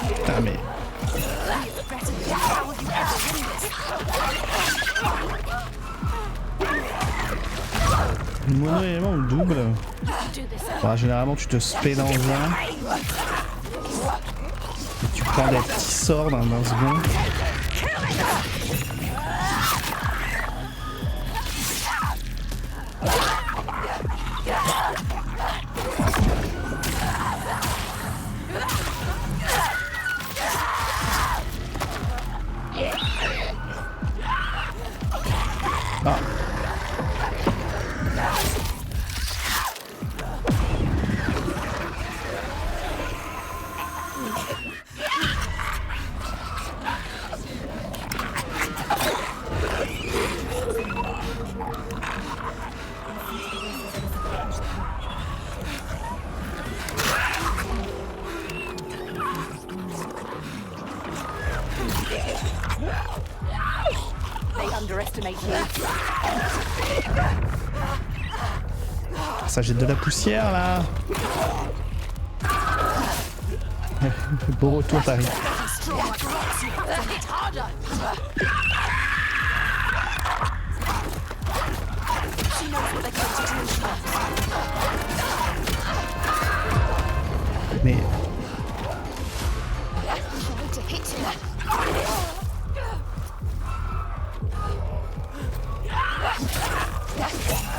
Putain mais... Mono élément ou double? Bah, généralement tu te spé dans un et tu prends des petits sorts dans un second. Ah. Ça jette de la poussière là. Beau retour t'arrives. Mais...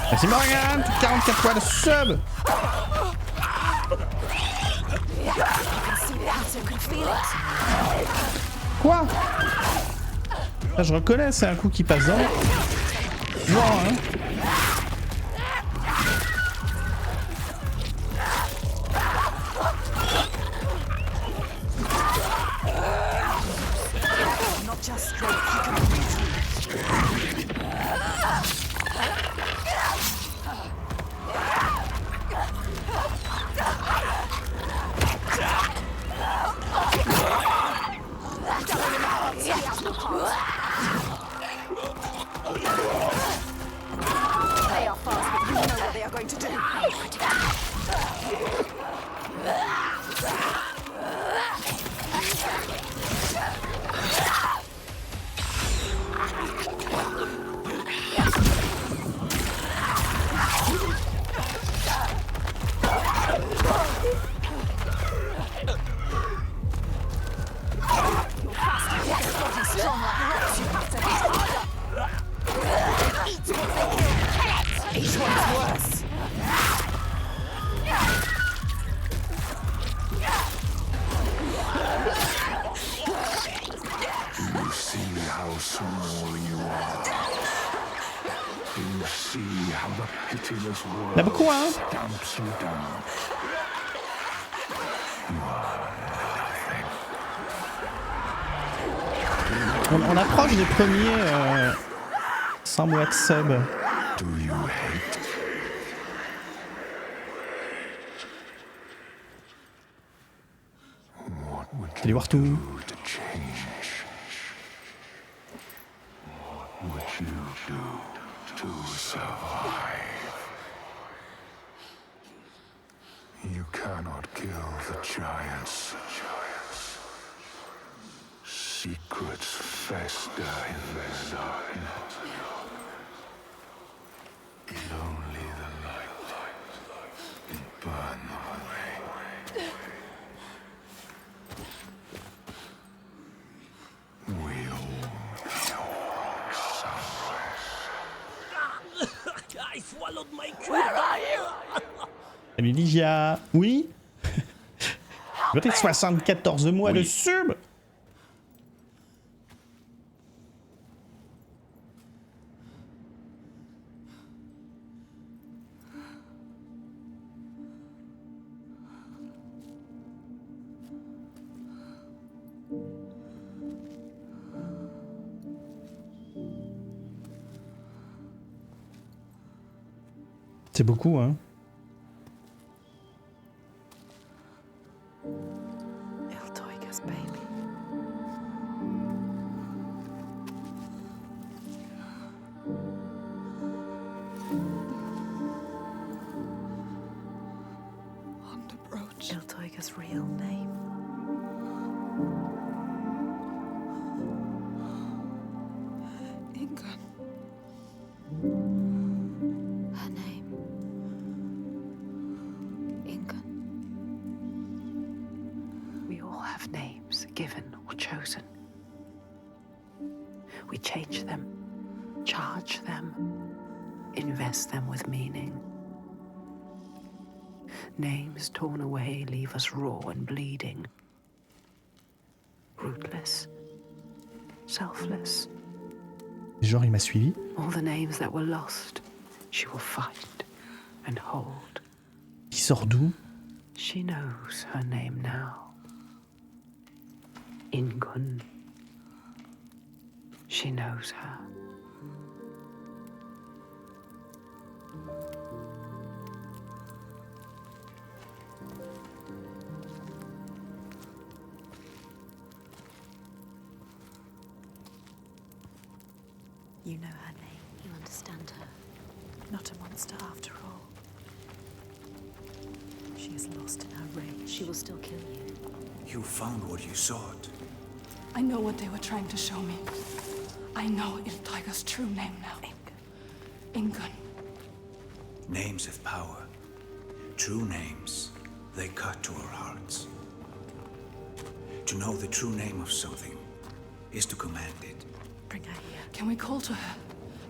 Merci Morgane, 44 fois de sub. Quoi? Là, je reconnais, c'est un coup qui passe dans. Non, hein. Il y a beaucoup, hein? On approche des premiers 100 mois de sub. Allez voir tout. You cannot kill the giants. Secrets fester in the darkness. Only the light can burn them away. We all know somewhere. Salut Ligia. Oui. Votez 74 mois de sub. C'est beaucoup, hein. Iltoiga's baby. Underbrooch. Iltoiga's real name. Ingun. Her name. Ingun. We all have names, given or chosen. We change them, charge them, invest them with meaning. Names torn away leave us raw and bleeding. Rootless, selfless. Genre, il m'a suivi. All the names that were lost, she will fight and hold. Il sort d'où? She knows her name now. Ingun. She knows her. You know her name. You understand her. Not a monster after all. She is lost in her rage. She will still kill you. You found what you sought. I know what they were trying to show me. I know Iltoiga's true name now. Ingun. Names have power. True names, they cut to our hearts. To know the true name of something is to command it. Bring her here. Can we call to her,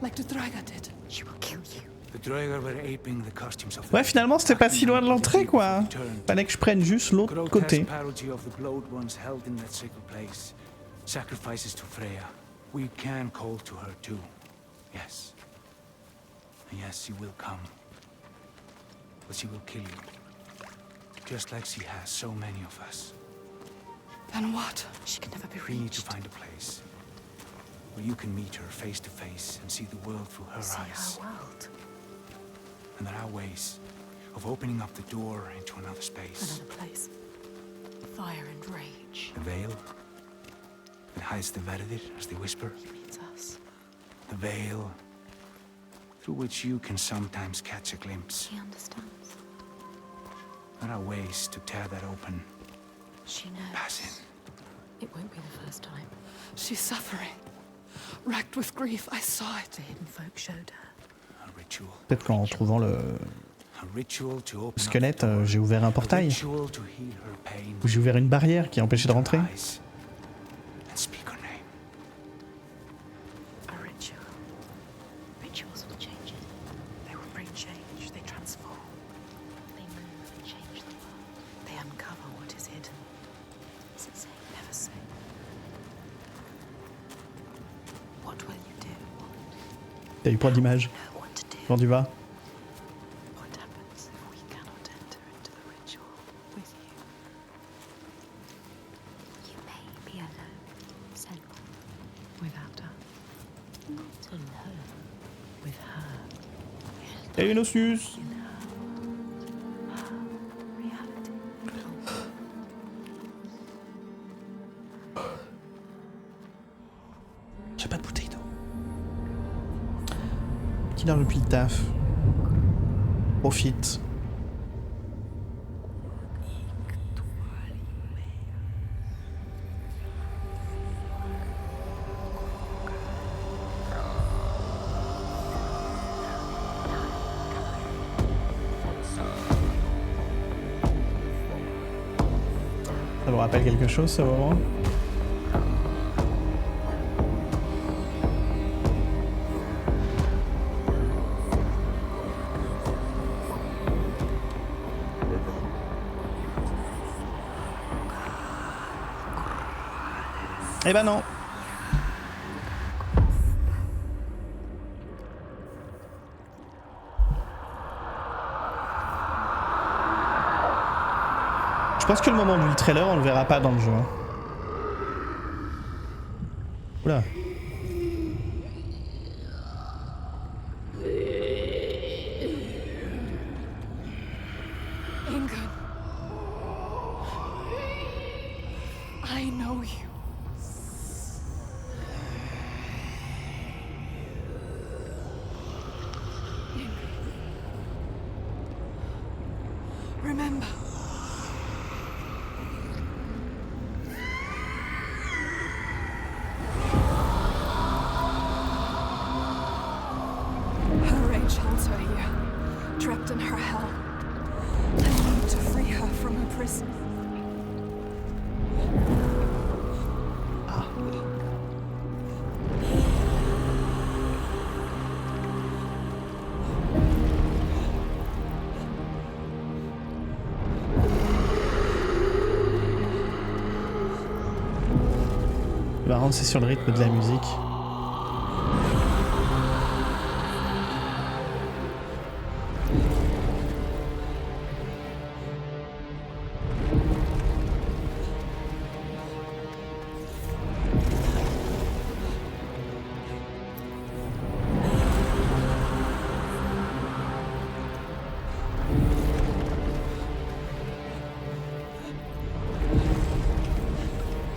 like the Draga did? She will kill you. The Draugr were aping the costumes of Ouais, finalement, c'était pas si loin de l'entrée, quoi. Fallait que je prenne juste l'autre côté. Parody of the blowed ones held in that sacred place. Sacrifices to Freya. We can call to her too. Yes. And yes, she will come. But she will kill you. Just like she has so many of us. Then what? She can never be We need to reached. find a place where you can meet her face to face and see the world through her See eyes. our world. And there are ways of opening up the door into another space. Another place. Fire and rage. The veil that hides the Verdir, as they whisper. Means us. The veil through which you can sometimes catch a glimpse. She understands. There are ways to tear that open. She knows. Pass in. It won't be the first time. She's suffering. Racked with grief, I saw it. The hidden folk showed her. A ritual. Peut-être qu'en trouvant le A ritual to open squelette, up the door. j'ai ouvert un A portail. ritual to heal her pain. Ou j'ai ouvert une barrière qui empêchait de rentrer. Eyes and speak her name. A ritual. Rituals will change it. They will bring change. They transform. They move and change the world. They uncover what is hidden. Is it safe? Never say. What will you do? T'as eu point d'image. Know what to do. Comment tu vas? What happens if we cannot enter into the ritual with you? You may be alone, sent without us. Not alone, with her. Salut Nosus. In her reality. J'ai pas de bouteille d'eau. Petite heure depuis le taf. Profite. Ça vous rappelle quelque chose, ce moment? Eh ben non. Je pense que le moment du trailer, on le verra pas dans le jeu. Hein. Oula. Ingun. I know you. Remember. Her rage holds her here, trapped in her hell. I need to free her from her prison. Par contre, c'est sur le rythme de la musique.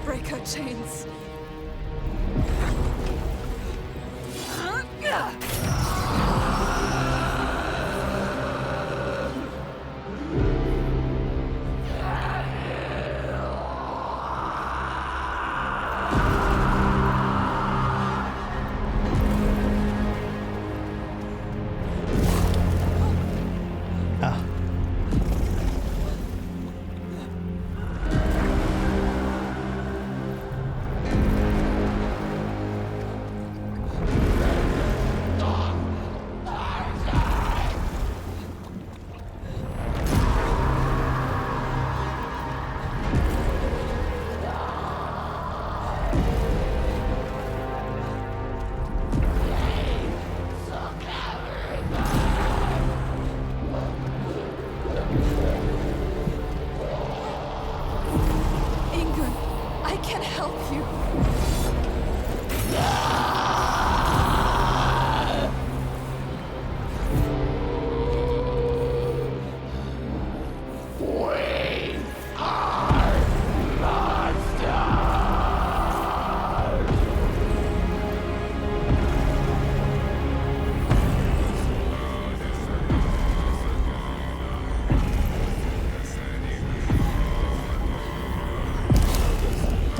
Break her chains. Ah. Ingun, I can help you.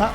Ah.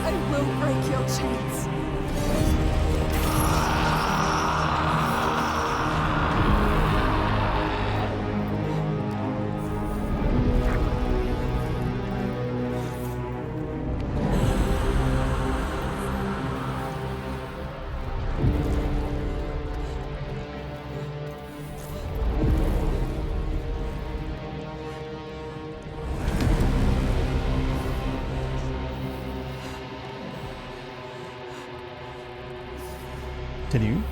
I will break your chains. Salut.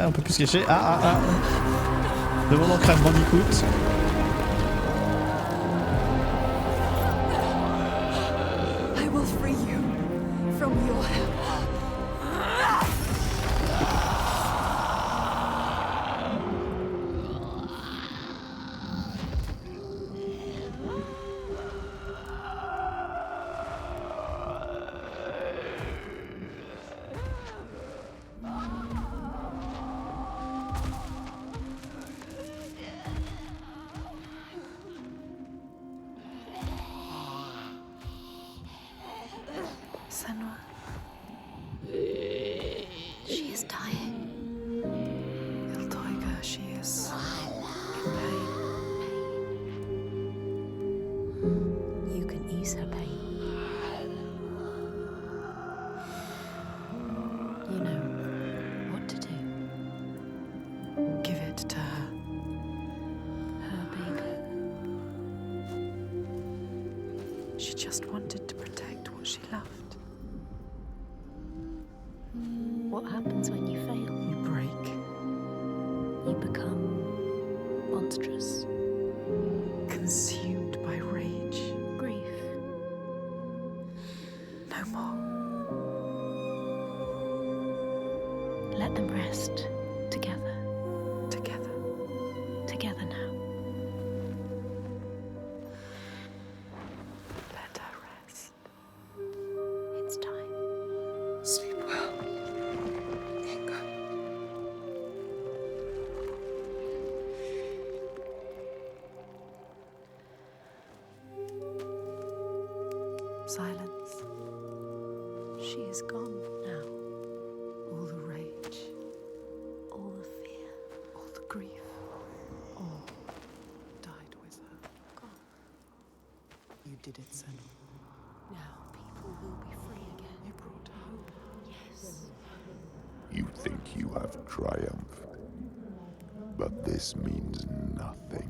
On peut plus se cacher. Le moment Crash Bandicoot. I will free you from your hell. Senua. She is dying. Iltoiga, she is in pain. You can ease her pain. You know what to do. Give it to her. Her baby. She just wanted to protect what she loved. What happens when you fail? You break. You become monstrous. Consumed by rage. Grief. No more. Let them rest. Together. Together. Together now. Let her rest. It's time. Sleep well. Inga. Silence. She is gone now. All the rage, all the fear, all the grief, all died with her. Gone. You did it, Senua. Now people will be free again. You brought hope. Yes. You think you have triumphed, but this means nothing.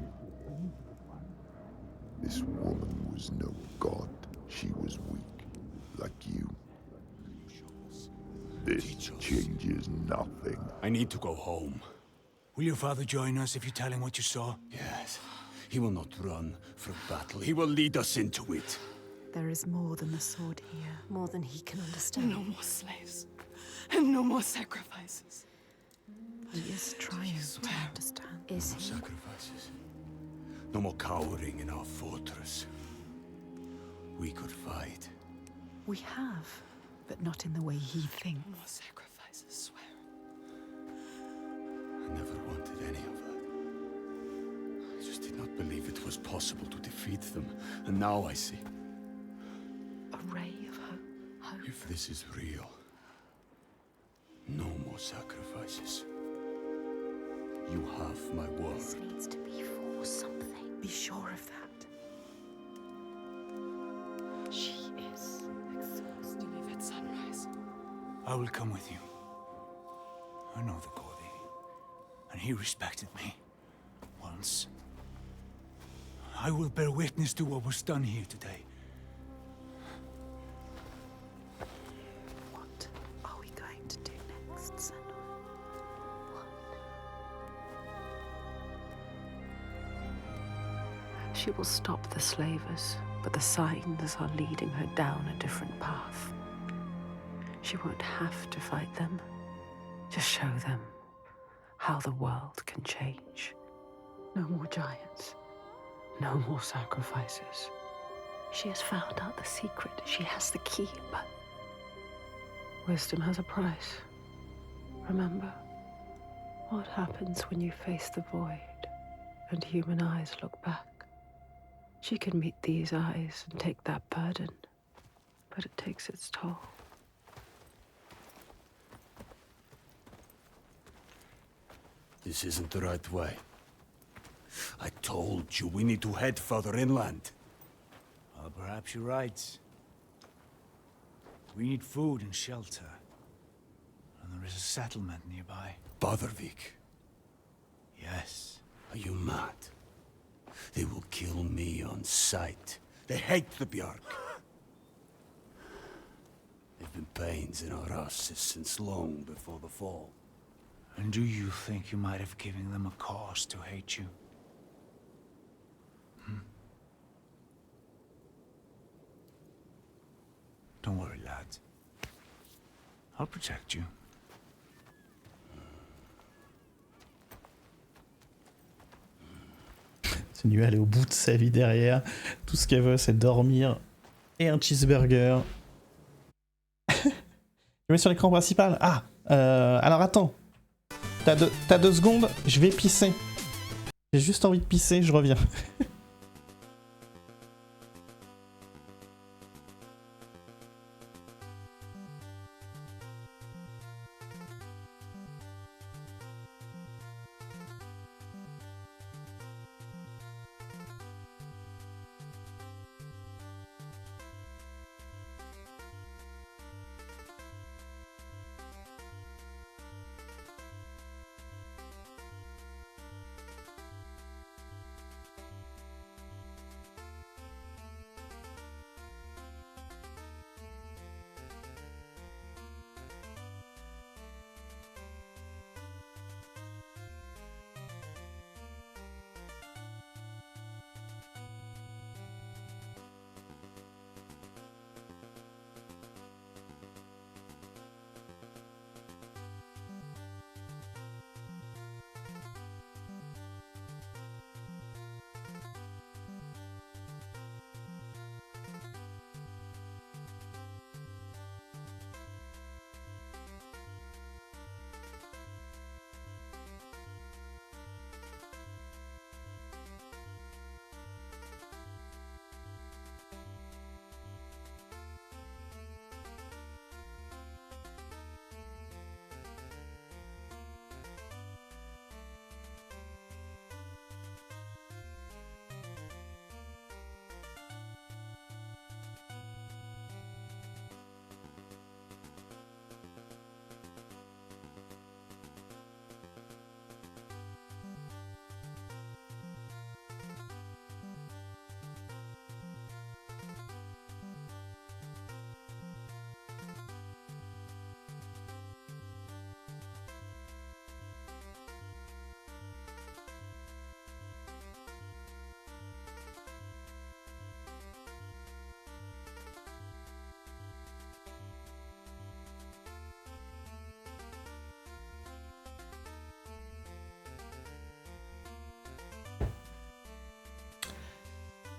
This woman was no god. She was weak, like you. This changes nothing. I need to go home. Will your father join us if you tell him what you saw? Yes. He will not run from battle. He will lead us into it. There is more than the sword here. More than he can understand. No more slaves. And no more sacrifices. He is trying to understand. Is he? Sacrifices. No more cowering in our fortress. We could fight. We have, but not in the way he thinks. No more sacrifices, swear. I never wanted any of that. I just did not believe it was possible to defeat them. And now I see. A ray of hope. If this is real, no more sacrifices. You have my word. This needs to be for something. Be sure of that. She is exhausted. Leave at sunrise. I will come with you. I know the Gordy, and he respected me. Once. I will bear witness to what was done here today. What are we going to do next, Senua? What? She will stop the slavers, but the signs are leading her down a different path. She won't have to fight them. Just show them how the world can change. No more giants. No more sacrifices. She has found out the secret. She has the key, but wisdom has a price. Remember, what happens when you face the void and human eyes look back? She can meet these eyes and take that burden, but it takes its toll. This isn't the right way. I told you we need to head further inland. Well, perhaps you're right. We need food and shelter. And there is a settlement nearby. Badarvik. Yes. Are you mad? They will kill me on sight. They hate the Bjark. There've been pains in our houses since long before the fall. And do you think you might have given them a cause to hate you? Don't worry, lad. I'll protect you. C'est nul, elle est au bout de sa vie derrière. Tout ce qu'elle veut, c'est dormir et un cheeseburger. Je mets sur l'écran principal. Ah, alors attends. T'as 2 secondes, je vais pisser. J'ai juste envie de pisser, je reviens.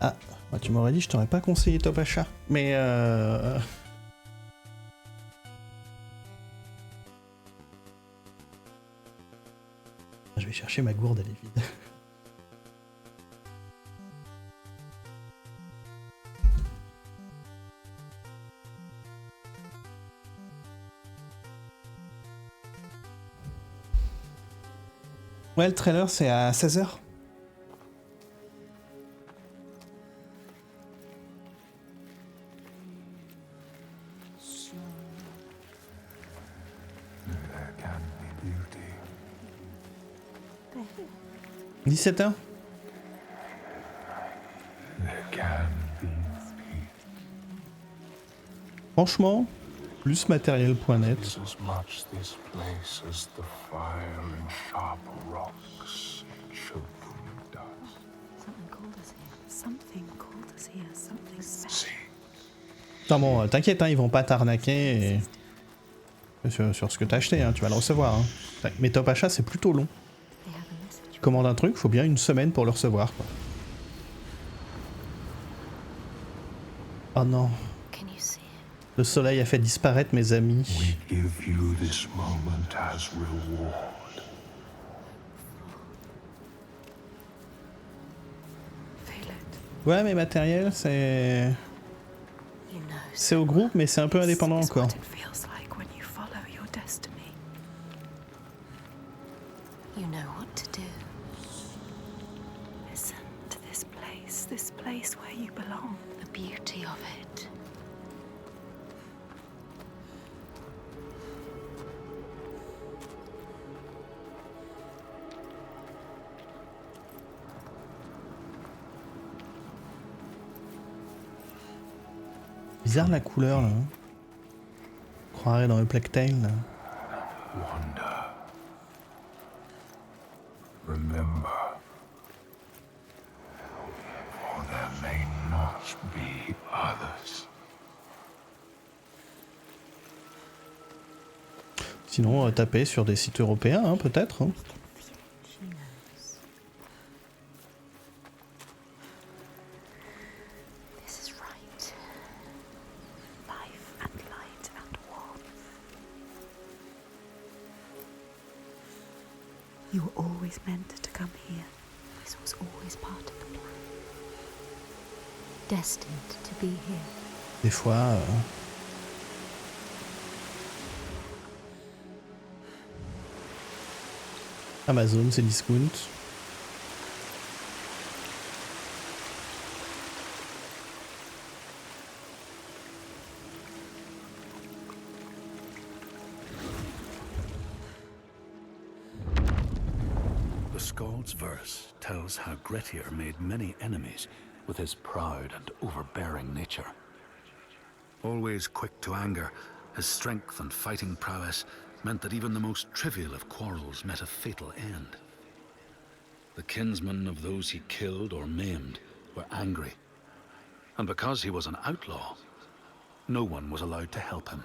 Ah, bah tu m'aurais dit, je t'aurais pas conseillé Top Achat. Mais je vais chercher ma gourde, elle est vide. Ouais, le trailer c'est à 16h. There 17h. can be peace. Franchement, plus matériel.net. Is as much this place as the fire and sharp rocks choking dust. Something called us here. Something called us here. Something special. Non bon, t'inquiète, hein, ils vont pas t'arnaquer sur ce que t'as acheté, hein, tu vas le recevoir. Hein. Mais Top Achat, c'est plutôt long. They have a message. Commande un truc, faut bien une semaine pour le recevoir, quoi. Oh non, Can you see it? le soleil a fait disparaître mes amis. We give you this moment as reward. Feel it. Ouais, mais matériel, c'est... You know. C'est au groupe, mais c'est un peu indépendant This is encore. what it feels like when you follow your destiny. You know what to do. Listen to this place where you belong. The beauty of it. Bizarre la couleur, là. Hein. croirait dans le Plague Tale. Là. Wonder. Remember. For there may not be others. Sinon, taper sur des sites européens, hein, peut-être. Hein. She knows. This is right. Life and light and warmth. You were always meant to come here. This was always part of the plan. Destined to be here. Des fois... Amazon, c'est discount. The Skald's verse tells how Grettir made many enemies with his proud and overbearing nature. Always quick to anger, his strength and fighting prowess meant that even the most trivial of quarrels met a fatal end. The kinsmen of those he killed or maimed were angry, and because he was an outlaw, no one was allowed to help him.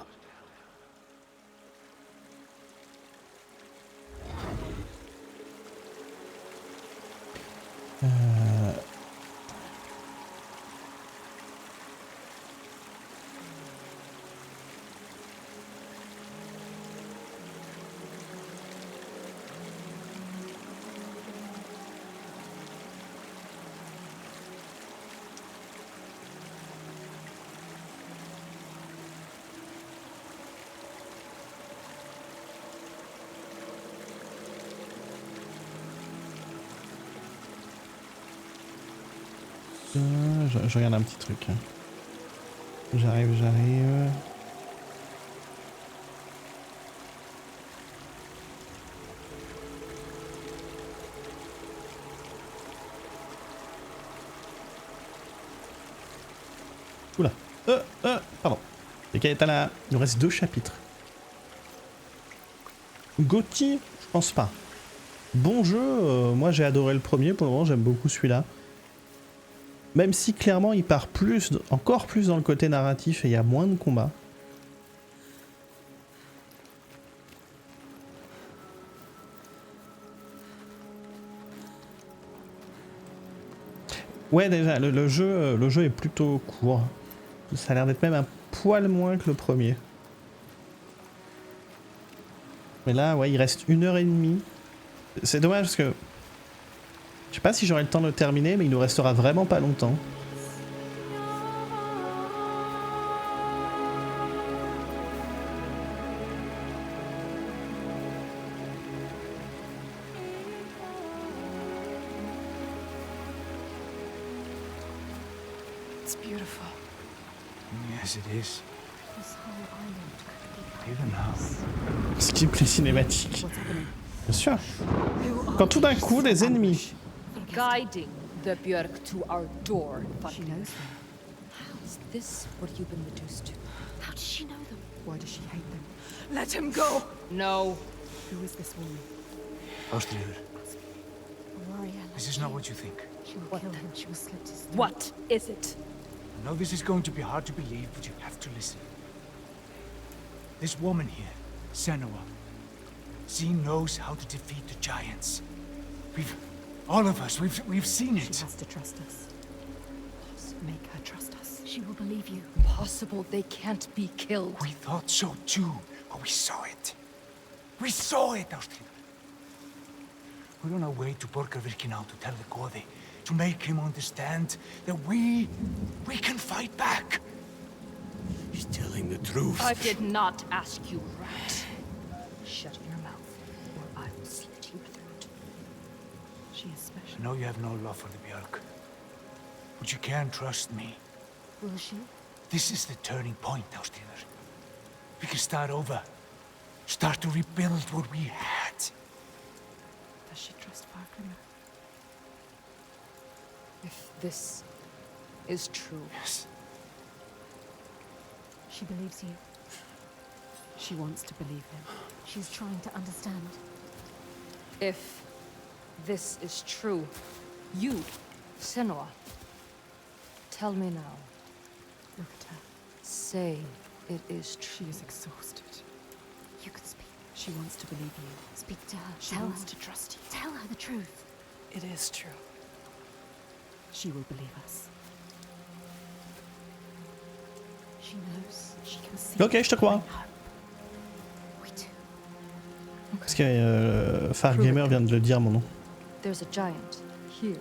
Je regarde un petit truc. J'arrive. Oula. Pardon. Les Kaetana, il nous reste 2 chapitres. Gauthier, je pense pas. Bon jeu, moi j'ai adoré le premier, pour le moment j'aime beaucoup celui-là. Même si clairement il part plus, encore plus dans le côté narratif et il y a moins de combats. Ouais déjà, le jeu est plutôt court. Ça a l'air d'être même un poil moins que le premier. Mais là, ouais, il reste 1h30. C'est dommage parce que... Je sais pas si j'aurai le temps de le terminer, mais il nous restera vraiment pas longtemps. It's beautiful. Yes, it is. This whole island could be Even now. Ce qui est plus cinématique. Bien sûr. Quand tout d'un coup, des ennemis. Guiding the Björk to our door. She knows them. Is this what you've been reduced to? How does she know them? Why does she hate them? Let him go! No. Who is this woman? Ástríður, A warrior like this is not what you think. She will What kill then? him. She will slit his throat. What is it? I know this is going to be hard to believe, but you have to listen. This woman here, Senua, she knows how to defeat the giants. All of us, we've seen She it. has to trust us. Make her trust us. She will believe you. Possible they can't be killed. We thought so too, but we saw it. We saw it, Ástríður. We're on our way to Borgarvirki now to tell the Goði, to make him understand that we can fight back. He's telling the truth. I did not ask you, rat. Shut your mouth, or I will slit your throat. She is special. I know you have no love for the Björk, but you can trust me. Will she? This is the turning point, Ástríður. We can start over. Start to rebuild what we had. Does she trust Fargrimr? If this is true, Yes. She believes you. She wants to believe him. She's trying to understand. If this is true, you, Senua, tell me now. Look at her. Say it is She true. is exhausted. You can speak. She wants to believe you. Speak to her. She Tell wants her. to trust you. Tell her the truth. It is true. She will believe us. She knows. She can see. Ok, je te crois. We do. Parce que Fargamer vient de le dire mon nom. There's a giant here.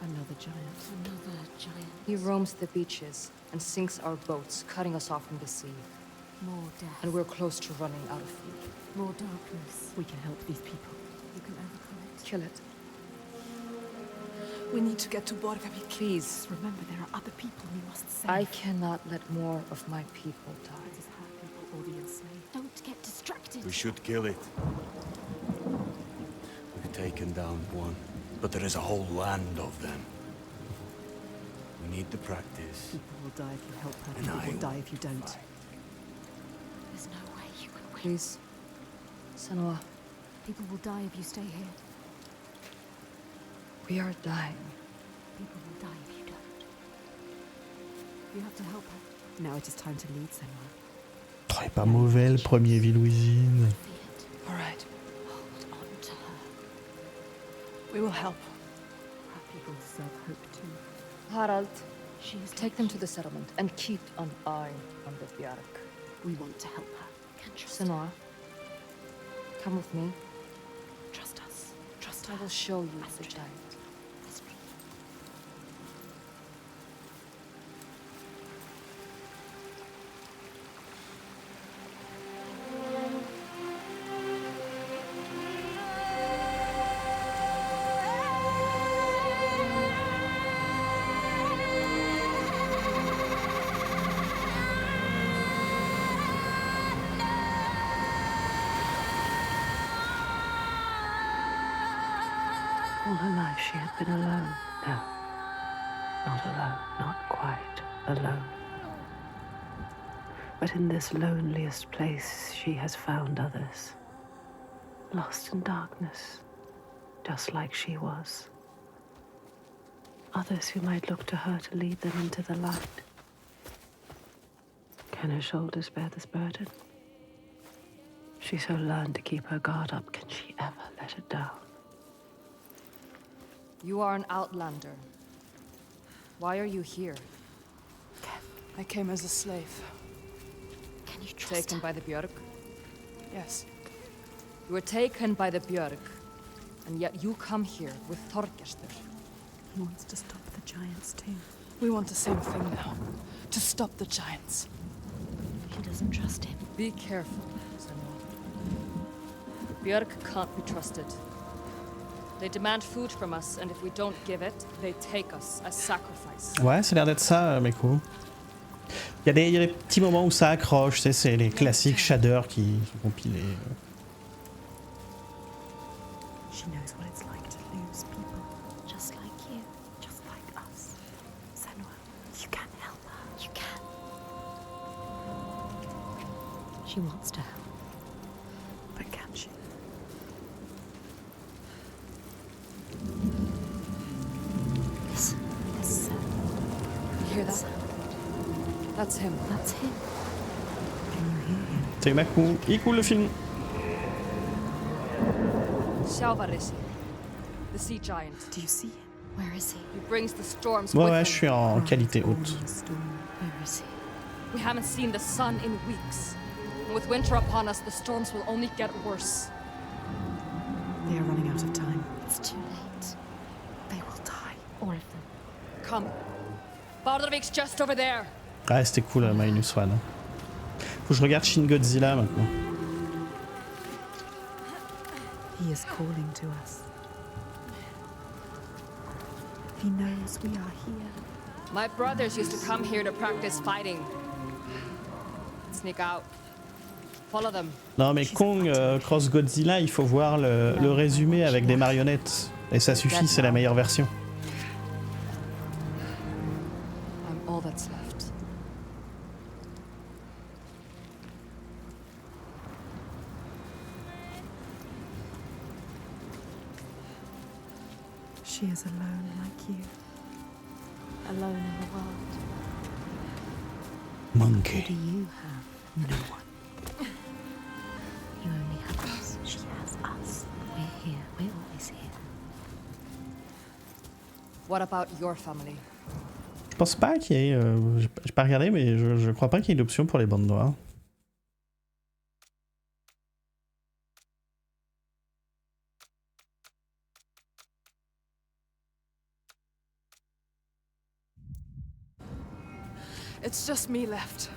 Another giant. Another giant. He roams the beaches and sinks our boats, cutting us off from the sea. More death. And we're close to running out of food. More darkness. We can help these people. You can overcome it. Kill it. We need to get to Borgavik. Please. Remember, there are other people we must save. I cannot let more of my people die. It is her people or the enslaved. Don't get distracted. We should kill it. We've taken down one, but there is a whole land of them. We need the practice. People will die if you help her. And People I will die will if you don't. fight. There's no way you can win. Please. Senua, People will die if you stay here. we are dying. People will die if you don't. You have to help her. Now it is time to lead Senua. Oh, il est pas mauvais le premier Villouisine. See it. All right. Hold on to her. We will help. Our people deserve hope too. Harald, She is take them to the settlement and keep an eye on the Bjark. We want to help her. Can trust her. Senua, come with me. Trust us. Trust I her. will show you the Astrid. giant. Astrid. All her life she had been alone. No, not alone, not quite alone. But in this loneliest place she has found others, lost in darkness, just like she was. Others who might look to her to lead them into the light. Can her shoulders bear this burden? She so learned to keep her guard up, can she ever let it down? You are an outlander. Why are you here? I came as a slave. Can you trust Taken her? by the Björk? Yes. You were taken by the Björk, and yet you come here with Þorgestur. He wants to stop the giants too. We want the same thing now. To stop the giants. She doesn't trust him. Be careful, Senua. Björk can't be trusted. They demand food from us, and if we don't give it, they take us as sacrifice. Ouais, ça a l'air d'être ça, mais cool. Il y a des petits moments où ça accroche, tu sais, c'est les classiques shaders qui sont compilés. She knows what it's like to lose people. Just like you. Just like us. Senua, you can help her. You can. She wants to help. But can she? Listen. Listen. You hear that? That's him. That's him. Can you hear him? C'est ma cool. Il est cool le film. Sjalvarisi, the sea giant. Do you see him? Where is he? He brings the storms Ouais, with ouais, him. je suis en qualité Calm haute. in the storm. Where is he? We haven't seen the sun in weeks. And with winter upon us, the storms will only get worse. They are running out of time. It's too late. They will die. All of them. Come. Bardarvik's just over there. Ah, c'était cool, Minus One. Faut que je regarde Shin Godzilla maintenant. He is calling to us. He knows we are here. My brothers used to come here to practice fighting. Sneak out. Follow them. Non, mais Kong Cross Godzilla, il faut voir le résumé avec des marionnettes. Et ça suffit, c'est la meilleure version. I'm all that's left. She is alone like you. Alone in the world. Monkey. Who do you have? No one. You only have us. She has us. We're here. We're always here. What about your family? Je pense pas qu'il y ait... j'ai pas regardé, mais je crois pas qu'il y ait d'option pour les bandes noires. It's just me left.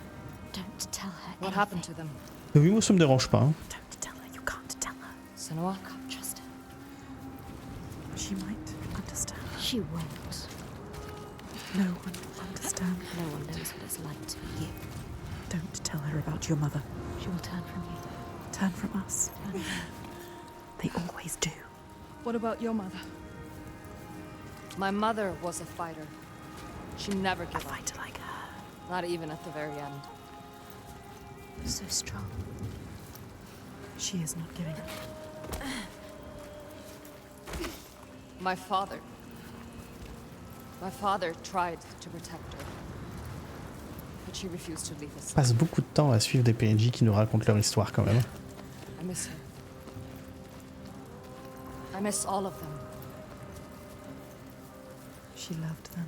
Don't tell her. What happened to them? Oui, moi ça me dérange pas. Hein. Don't tell her. You can't tell her. Senua? Can't trust her. She might understand. She won't. No one will understand. No one knows what it's like to be you. Don't tell her about your mother. She will turn from you. Turn from us. They always do. What about your mother? My mother was a fighter. She never A gave up. fighter like her. Not even at the very end. So strong. She is not giving up. My father. My father tried to protect her. But she refused to leave us. On passe beaucoup de temps à suivre des PNJ qui nous racontent leur histoire quand même. I miss her. I miss all of them. She loved them.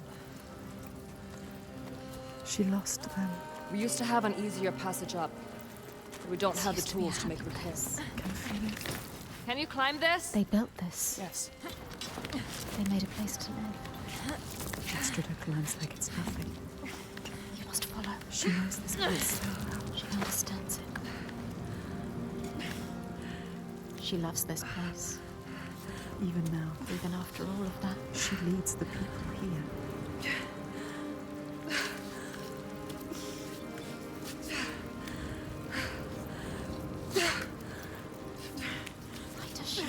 She lost them. We used to have an easier passage up. But we don't have the tools to make repairs. Can feel it. Can you climb this? They built this. Yes. They made a place to live. Astrid climbs like it's nothing. You must follow. She knows this place so well. She understands it. She loves this place. Even now, Even after all of that. she leads the people here. Why does she?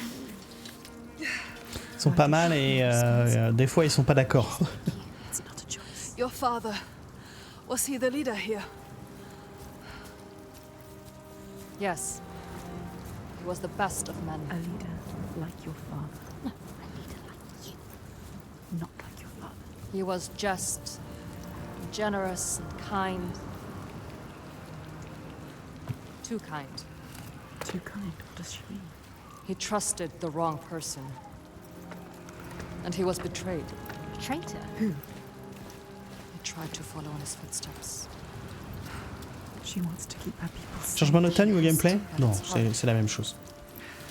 Ils sont pas mal et des fois ils sont pas d'accord. It's not a choice. Your father. Was he the leader here? Yes. He was the best of men. A leader like your father. No, a leader like you. Not like your father. He was just, generous and kind. Too kind. Too kind. What does she mean? He trusted the wrong person. And he was betrayed. A traitor? Who? He tried to follow in his footsteps. She wants to keep her people safe. Changement nota niveau gameplay? Non, c'est la même chose.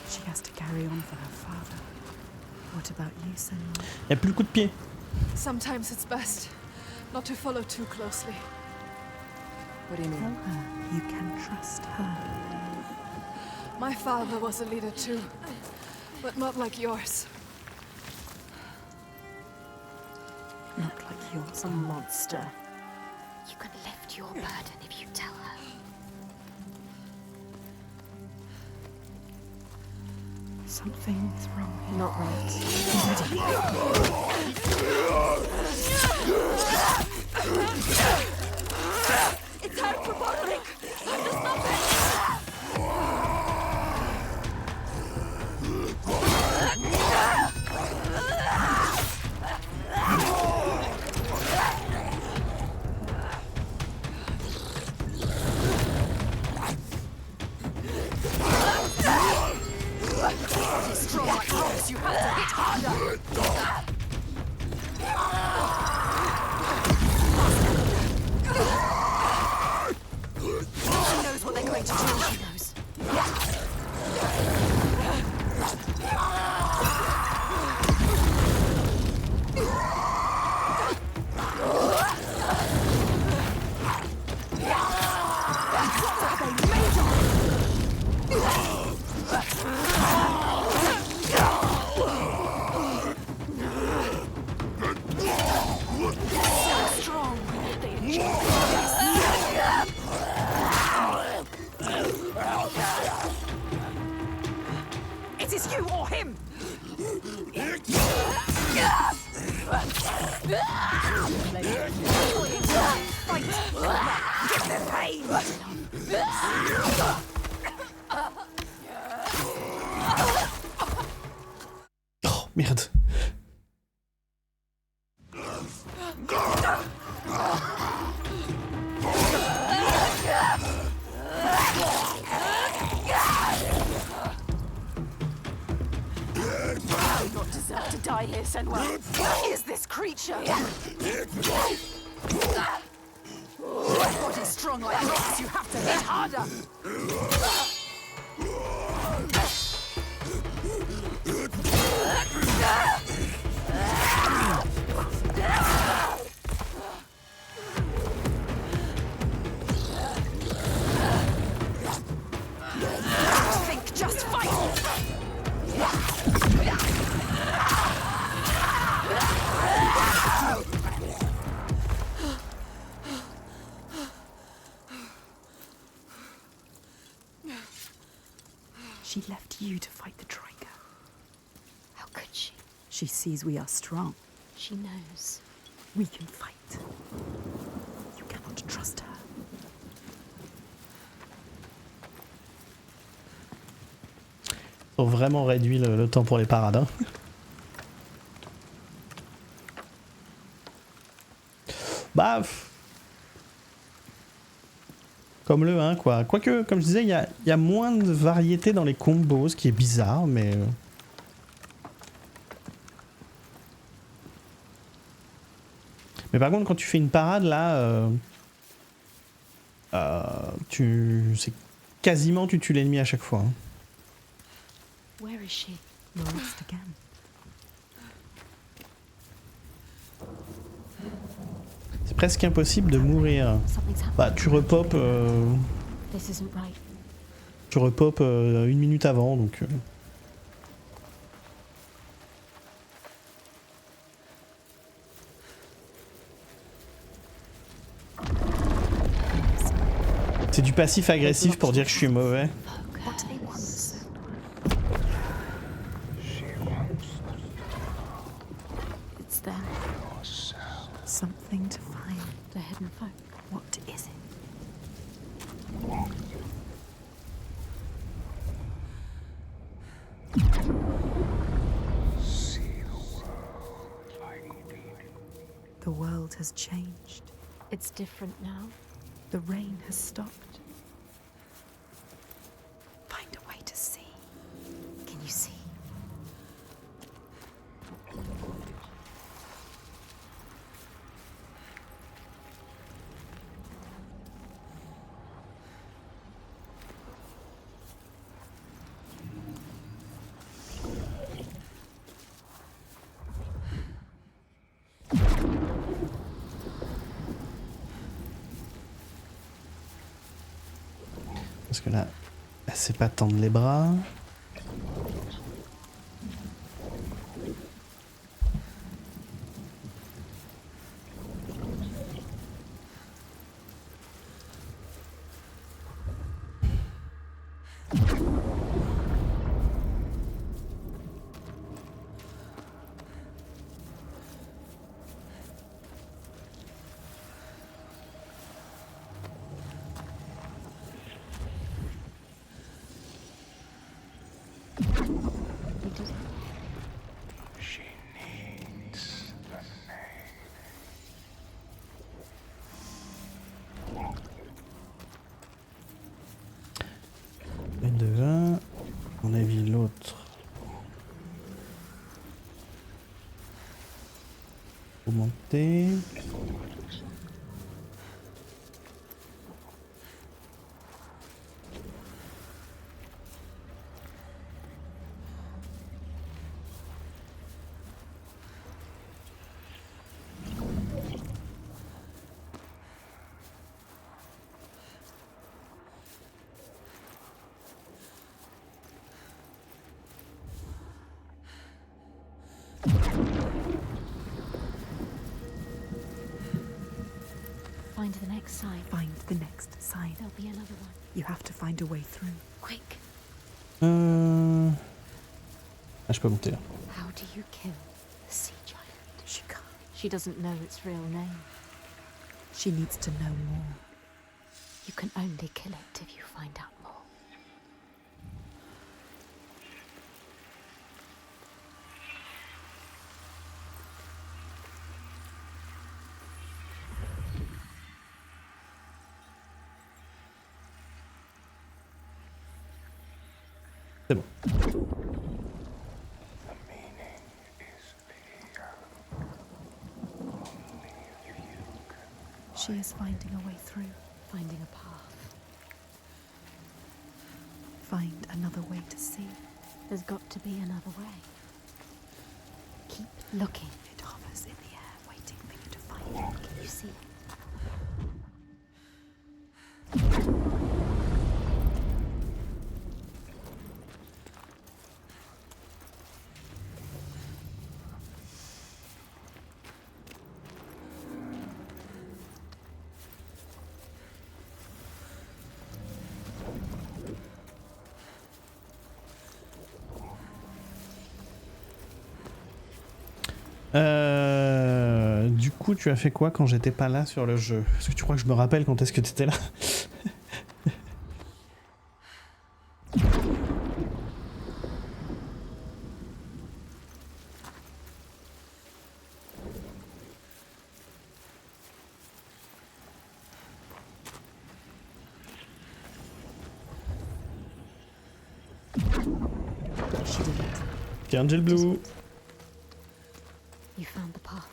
She has to carry on for her father. What about you, Senua? Y a plus le coup de pied. Sometimes it's best not to follow too closely. What do you Tell mean? her you can trust her. My father was a leader too, but not like yours. Not like yours. A monster. You can lift your burden if you tell her. Something's wrong here. Not right. It's time for Bodrik! Time to stop Strong like yours, you have to hit harder! She knows what they're going to do. She knows. It is you or him! Fight! Give them pain! Oh merde. die here, Senwa. What is this creature? My body's strong like rocks. You have to hit harder. Think, just fight. She left you to fight the Troika. How could she? She sees we are strong. She knows. We can fight. You cannot trust her. Ils ont vraiment réduit le temps pour les parades. Hein. Bah... Comme le 1 quoi. Quoique, comme je disais, il y a moins de variété dans les combos, ce qui est bizarre, mais... Mais par contre, quand tu fais une parade, là... c'est quasiment tu tues l'ennemi à chaque fois. Hein. Where is she? Lost again. C'est presque impossible de mourir. Bah, tu repopes... This isn't right. Tu repopes 1 minute avant, donc... C'est du passif agressif pour dire que je suis mauvais. It's there. Something to find. The hidden folk. What is it? The world has changed. It's different now. The rain has stopped. Find a way to see. Can you see? Parce que là, elle sait pas tendre les bras. She needs the name. 2, 1. À mon avis, l'autre. Faut monter. Find the next sign. Find the next sign. There'll be another one. You have to find a way through. Quick. Ah, je peux monter là. How do you kill the sea giant? She can't. She doesn't know its real name. She needs to know more. You can only kill it if you find out more. C'est bon. The meaning is She is finding a way through. Finding a path. Find another way to see. There's got to be another way. Keep looking. It hovers in the air, waiting for you to find it. Can you see it? Du coup, tu as fait quoi quand j'étais pas là sur le jeu? Est-ce que tu crois que je me rappelle quand est-ce que tu étais là? T'es Angel Blue. You found the path.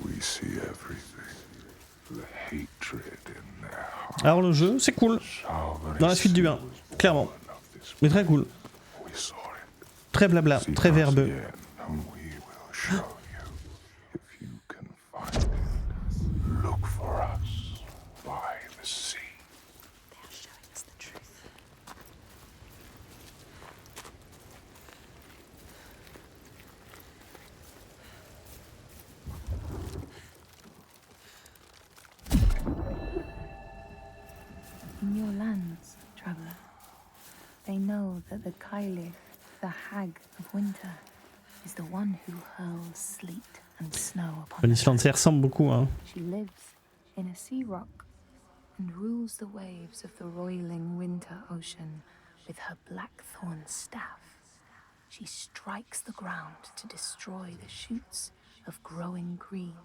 We see everything. The hatred in their hearts. Alors le jeu, c'est cool. Dans la suite du 1, clairement. Mais très cool. Très blabla, très verbeux. Look for us by the sea. They are showing us the truth. In your lands, traveler, they know that the Kailith, the Hag of Winter, is the one who hurls sleet and snow upon L'Islande, ça y ressemble beaucoup, hein. She lives in a sea rock and rules the waves of the roiling winter ocean with her blackthorn staff. She strikes the ground to destroy the shoots of growing green,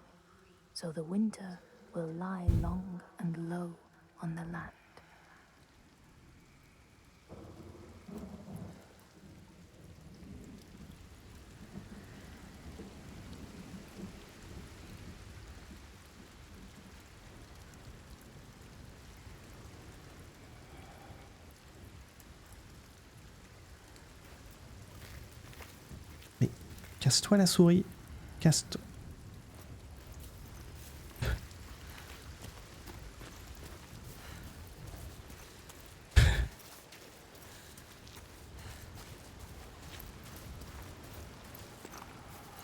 so the winter will lie long and low on the land. Casse-toi la souris. Casse-toi.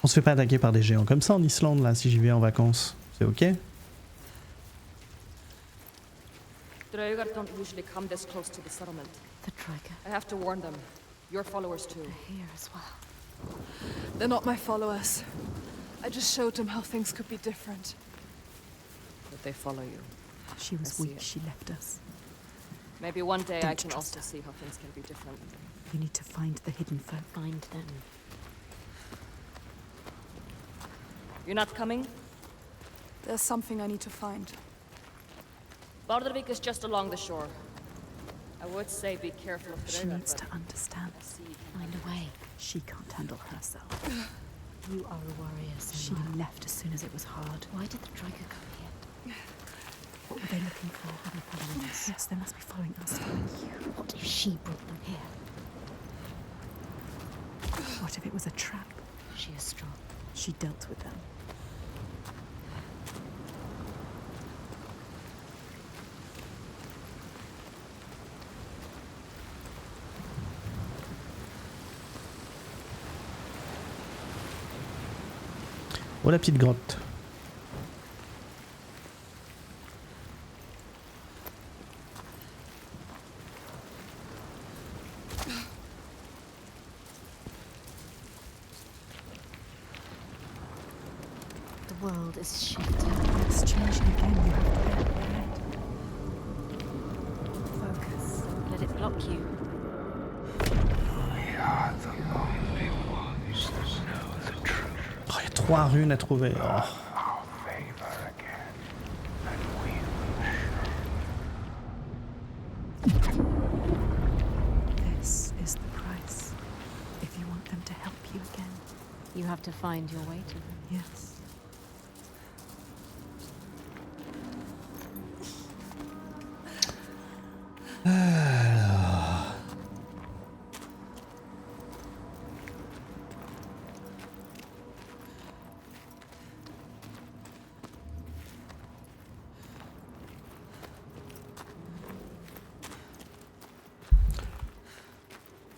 On se fait pas attaquer par des géants comme ça en Islande là si j'y vais en vacances. C'est ok? Draugar don't usually come this close to the settlement. The Draugr. I have to warn them. Your followers too. They're here as well. They're not my followers. I just showed them how things could be different. But they follow you. She was I see weak. it. She left us. Maybe one day I Don't can trust also her. see how things can be different. We need to find the hidden folk. Find them. You're not coming? There's something I need to find. Bardavik is just along the shore. I would say be careful of She Draugar, needs but to understand. I see you can Find a way. She can't handle herself. You are a warrior, She Senua. left as soon as it was hard. Why did the Draugr come here? What were they looking for? Having following us. Yes, they must be following us. What if she brought them here? What if it was a trap? She is strong. She dealt with them. Oh la petite grotte. The world is shifting. It's changing again. You have to get ahead. Focus. Let it block you. We are the only 3 runes à trouver. Oh. Our favor again, and we will This is the price. If you want them to help you again. You have to find your way to them. Yes.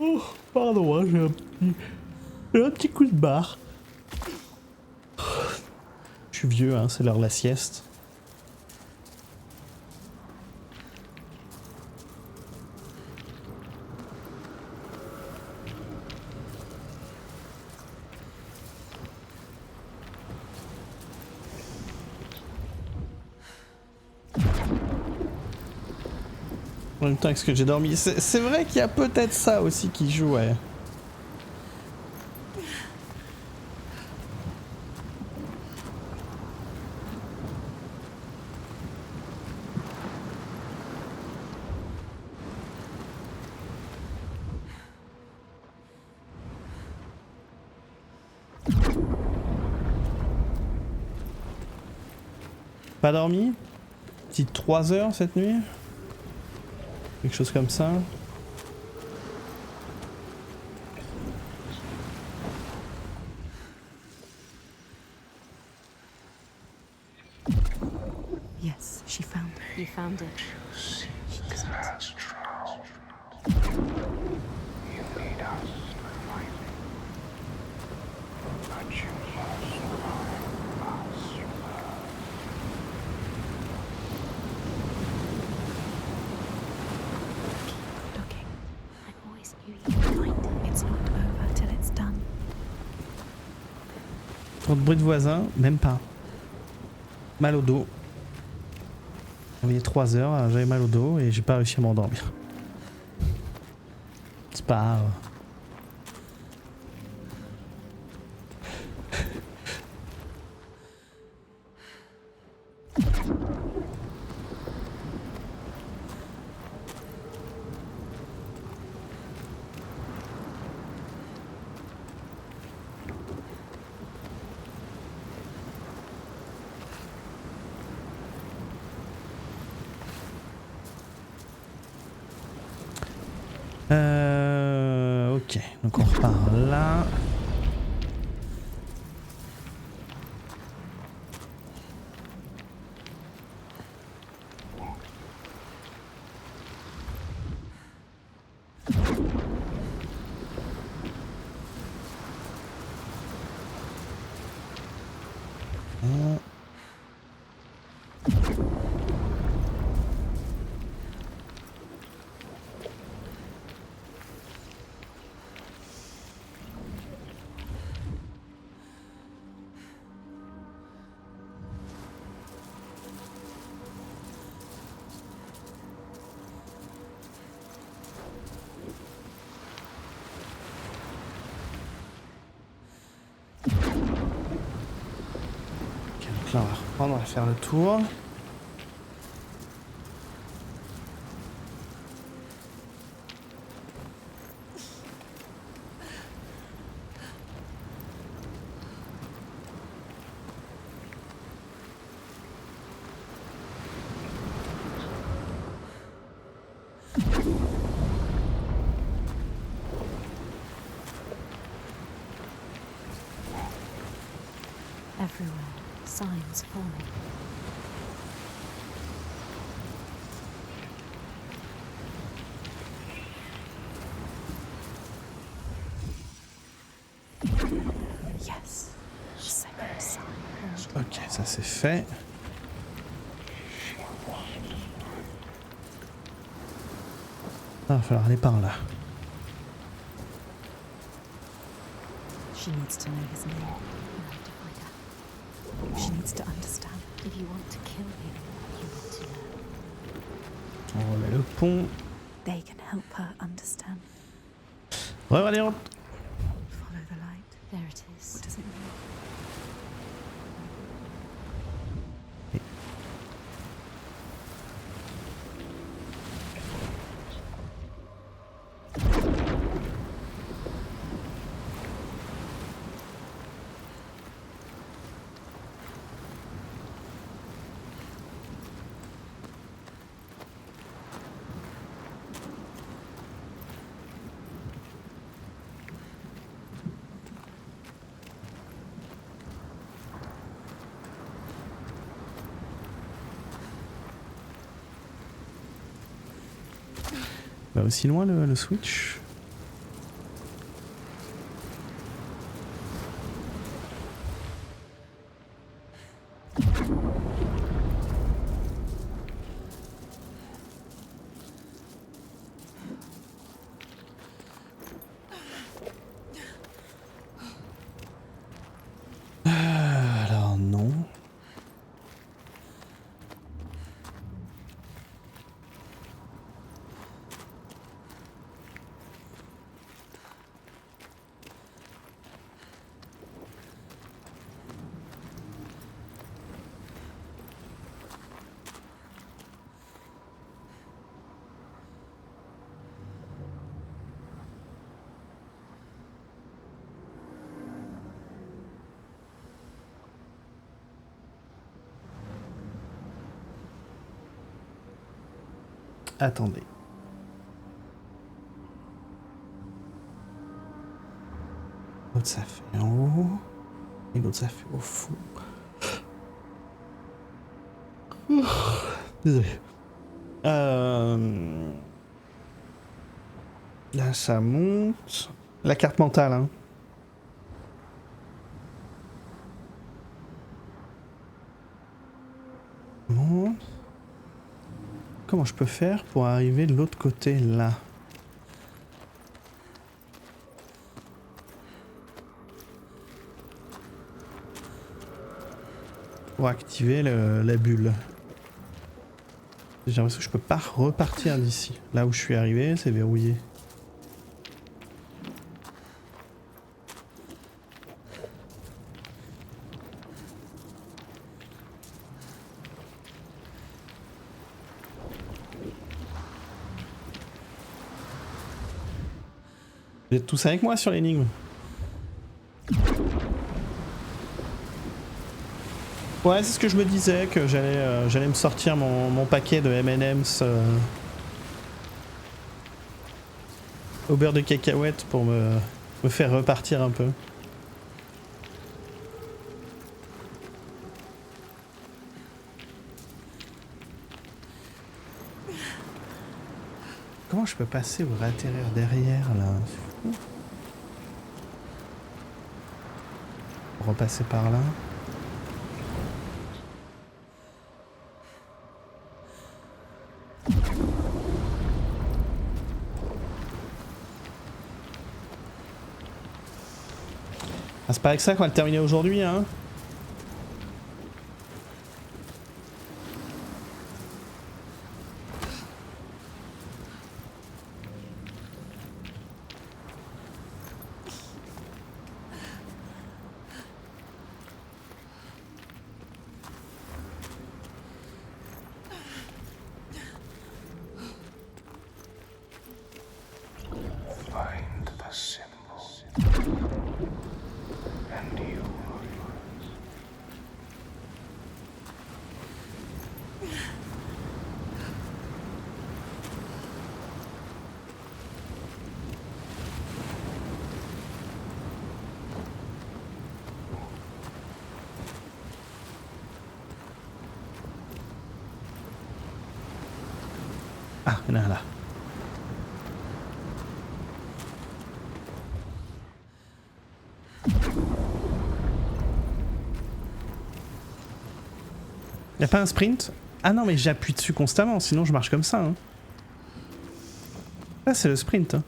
Oh, pardon, hein, j'ai un petit coup de barre. Je suis vieux, hein, c'est l'heure de la sieste. En même temps, est-ce que j'ai dormi? C'est vrai qu'il y a peut-être ça aussi qui joue, ouais. Pas dormi? Petite 3 heures cette nuit? Quelque chose comme ça. Yes, she found it. You found it. see the last drowned. You need us to find it. But you must find us first. Looking. I always knew you would find it. It's not over till it's done. Trop de bruit de voisins, même pas. Mal au dos. Il est 3 heures, j'avais mal au dos et j'ai pas réussi à m'endormir. C'est pas grave. Ok, donc on repart là. Donc là on va reprendre, on va faire le tour. Everywhere, signs forming. Yes. Second sign. Ok, ça c'est fait. Ah, il va falloir aller par là. She needs to know his name. You have to find out. She needs to understand. If you want to kill him, you need to know. On remet le pont. They can help her understand. Ouais, allez, on... Follow the light. There it is. What does it mean? pas aussi loin le switch. Alors non. Attendez. L'autre ça fait en haut. Et l'autre ça fait au fond. Désolé. Là ça monte. La carte mentale, hein. Monte. Comment je peux faire pour arriver de l'autre côté là? Pour activer la bulle. J'ai l'impression que je peux pas repartir d'ici. Là où je suis arrivé, c'est verrouillé. Vous êtes tous avec moi sur l'énigme? Ouais, c'est ce que je me disais, que j'allais me sortir mon paquet de M&M's au beurre de cacahuète pour me faire repartir un peu. Comment je peux passer ou atterrir derrière là? C'est fou. Repasser par là. Ah, c'est pas avec ça qu'on va le terminer aujourd'hui, hein. Find the symbol, and you are yours. Ah, il y en a un là. Y'a pas un sprint? Ah non, mais j'appuie dessus constamment, sinon je marche comme ça. Hein. Là, c'est le sprint. Hein.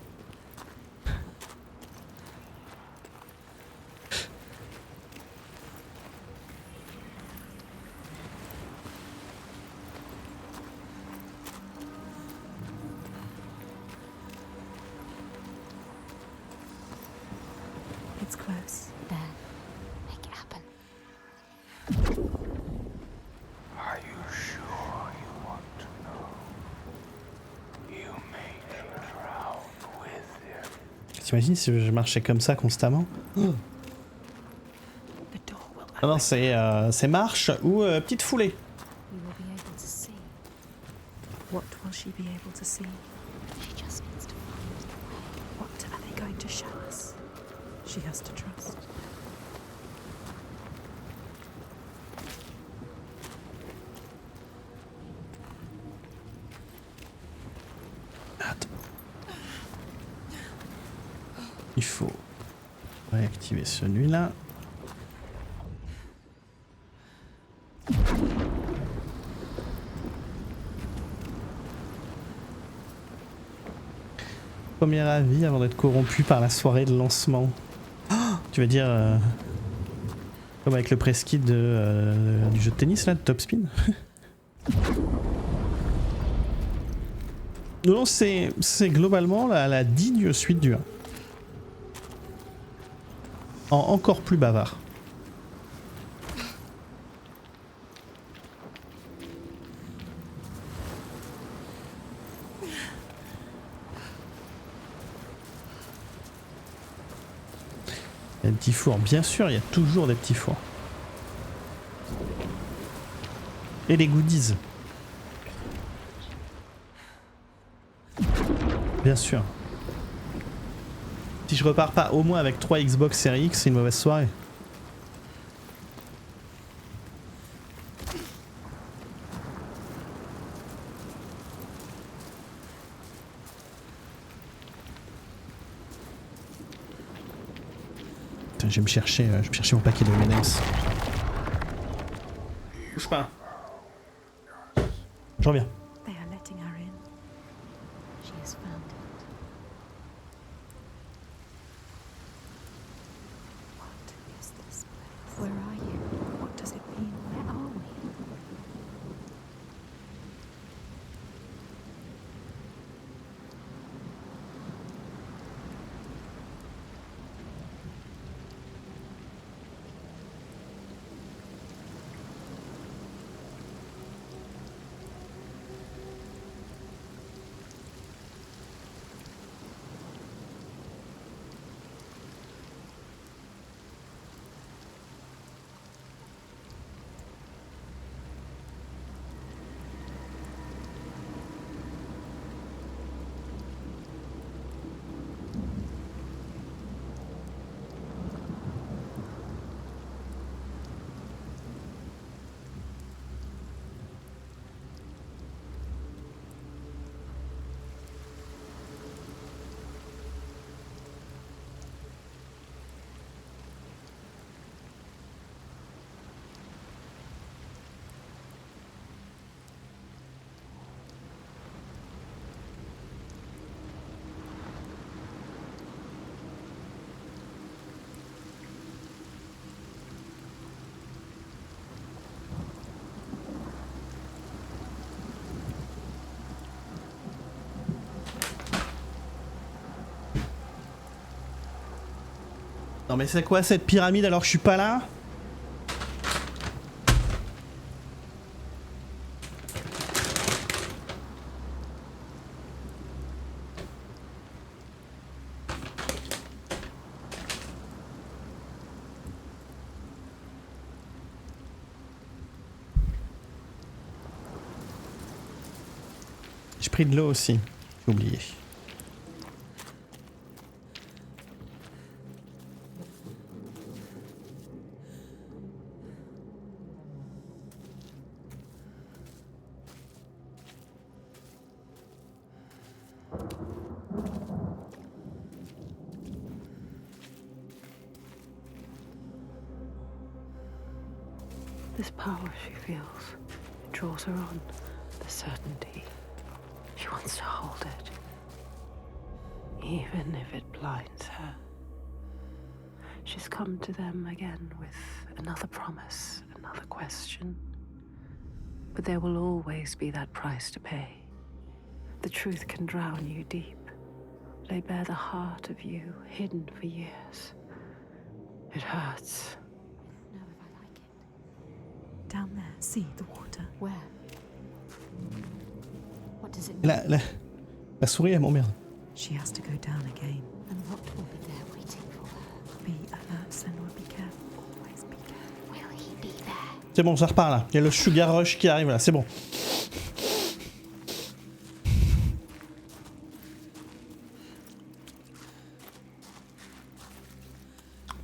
It's close. There. Make it happen. Are you sure you want to know? You make me drown with him. T'imagines si je marchais comme ça constamment? Oh. Ah non, c'est marche ou petite foulée. We will be able to see. What will she be able to see? She just needs to find the way. What are they going to show us? She has to trust. Attends. Il faut réactiver celui-là. Premier avis avant d'être corrompu par la soirée de lancement. Oh, tu veux dire comme avec le press kit du jeu de tennis là, de Top Spin. Non, c'est globalement la digne suite du 1. Encore plus bavard. Il y a des petits fours, bien sûr, il y a toujours des petits fours. Et les goodies. Bien sûr. Si je repars pas au moins avec 3 Xbox Series X, c'est une mauvaise soirée. Putain, je vais me chercher mon paquet de M&M's. Bouge pas. Je reviens. They are letting her in. She has found it. What is this place? Where are you? What does it mean? Where are we? Non mais c'est quoi cette pyramide alors que je suis pas là? J'ai pris de l'eau aussi, j'ai oublié. This power she feels, it draws her on, the certainty. She wants to hold it, even if it blinds her. She's come to them again with another promise, another question. But there will always be that price to pay. The truth can drown you deep. Lay bare the heart of you, hidden for years. It hurts. I don't know if I like it. Down there, see the water. Where? What does it mean? La souris elle m'emmerde. She has to go down again. And what will be there waiting for her? Be alert, Senua, be careful. Always be careful. Will he be there? C'est bon, ça repart là. Il y a le Sugar Rush qui arrive là, c'est bon.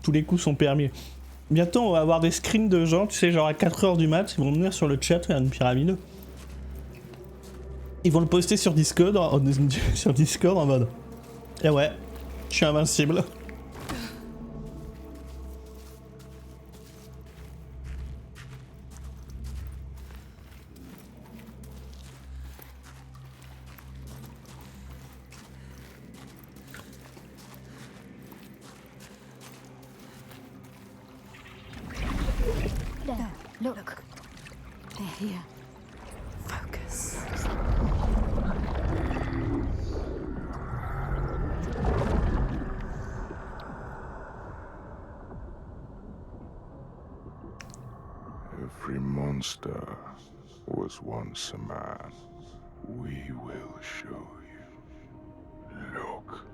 Tous les coups sont permis. Bientôt on va avoir des screens de gens, tu sais, genre à 4h du mat, ils vont venir sur le chat faire une pyramide. Ils vont le poster sur Discord, sur Discord en mode. Eh ouais, je suis invincible. here. Focus. Every monster was once a man. We will show you. Look.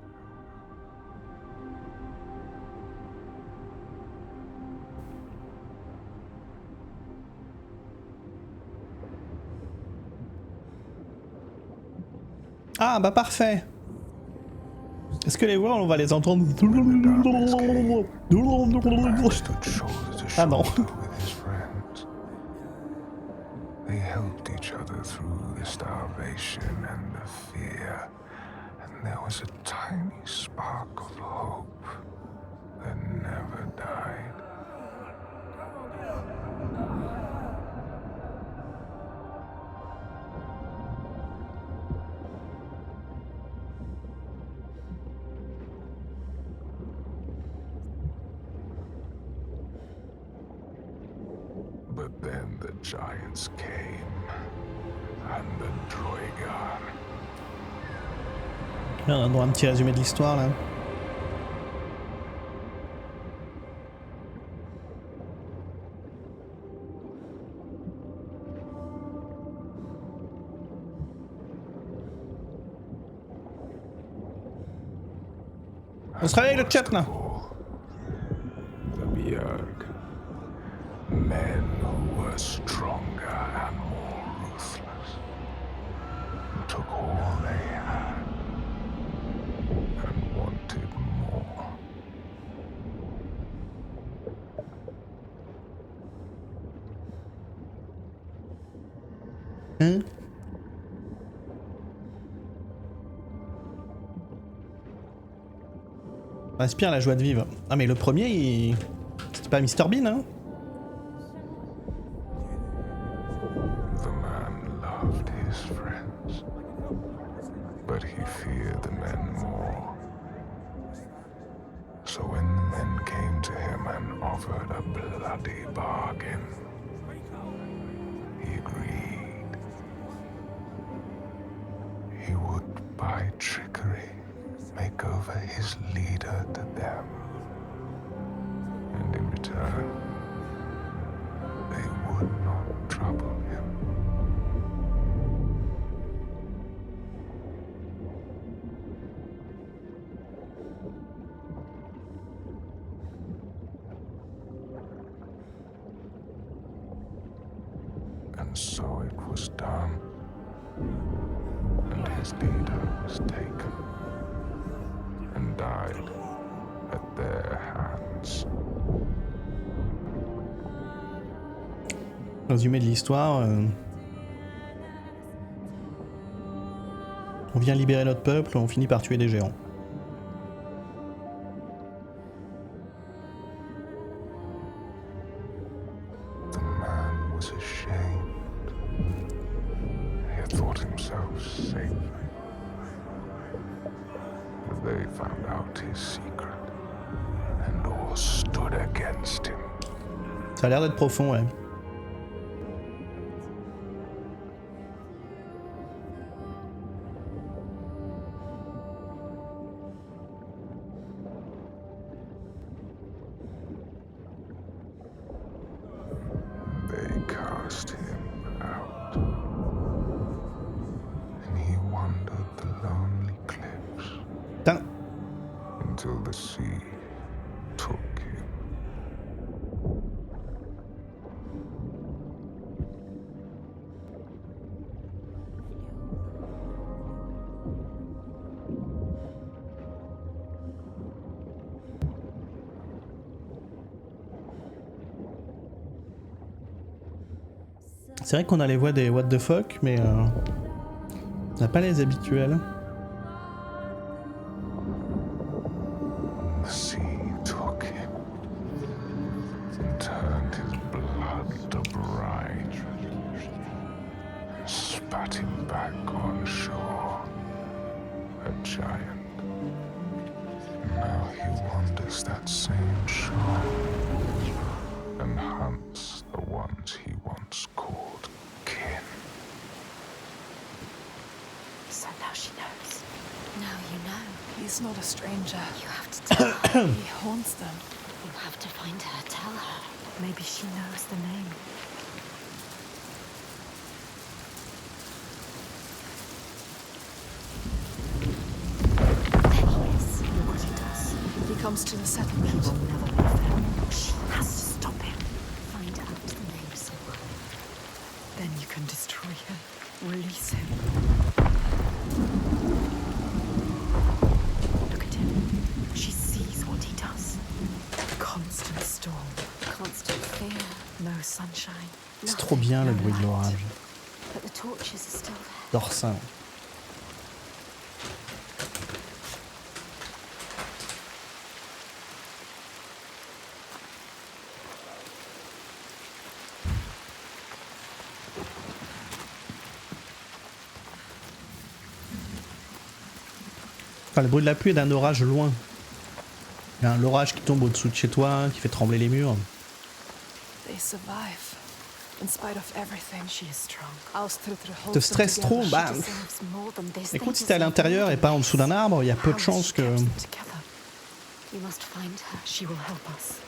Ah bah parfait. Est-ce que les voix on va les entendre? Ah non. They helped each other through the starvation and the fear, and there was a tiny spark of hope that never died. But then the giants came, and the Droigar. Là, on a droit à un petit résumé de l'histoire là. On se réveille le chat là. The Björk. Men who were stronger and more ruthless, took all they had and wanted more. Hein? Ça inspire la joie de vivre. Ah mais le premier, c'était pas Mr Bean hein? The man loved his friends, but he feared the men more. So when the men came to him and offered a bloody bargain, he agreed. He would, by trickery, make over his leader to them. And in return, they would not trouble him. And so it was done, and his leader was taken and died at their hands. Résumé de l'histoire. On vient libérer notre peuple, on finit par tuer des géants. The man was ashamed. He had thought himself safe. But they found out his secret, and all stood against him. Ça a l'air d'être profond, ouais. They cast him out, and he wandered the lonely cliffs Putain. until the sea took him. C'est vrai qu'on a les voix des what the fuck, mais on n'a pas les habituels. The sea took him and turned his blood to brine and spat him back on shore, a giant. Now he wanders that same shore and hunts the ones he once caught. He's not a stranger. You have to tell her. He haunts them. You have to find her. Tell her. Maybe she knows the name. There he is. Look what he does. He comes to the He settlement. will never leave them. She has to stop him. Find out the name of someone. Then you can destroy him. Release him. Look at him. She sees what he does. Constant storm. Constant fear. No sunshine. C'est trop bien le bruit de l'orage. But the torches are still there. D'Orsin. Enfin, le bruit de la pluie est d'un orage loin. Il y a l'orage qui tombe au-dessous de chez toi, qui fait trembler les murs. They survive. In spite of everything. She is strong. Te stresse trop, bah. Deserves more than this. Écoute, si t'es à l'intérieur et pas en dessous d'un arbre, il y a peu de chances que. You must find her. She will help us.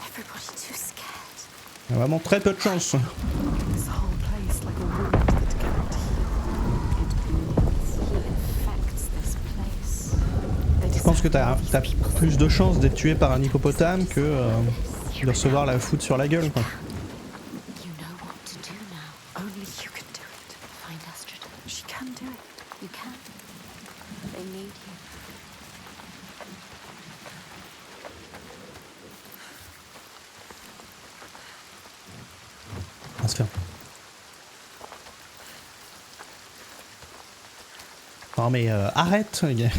Everybody too scared. Il y a vraiment très peu de chances. This whole place like a wound that cannot heal. It bleeds. He infects this place. Je pense que t'as plus de chances d'être tué par un hippopotame que de recevoir la foudre sur la gueule, quoi. You know what to do now. Only you can do it. Find Astrid. She can do it. You can. They need you. On va se faire. Non mais arrête, les gars.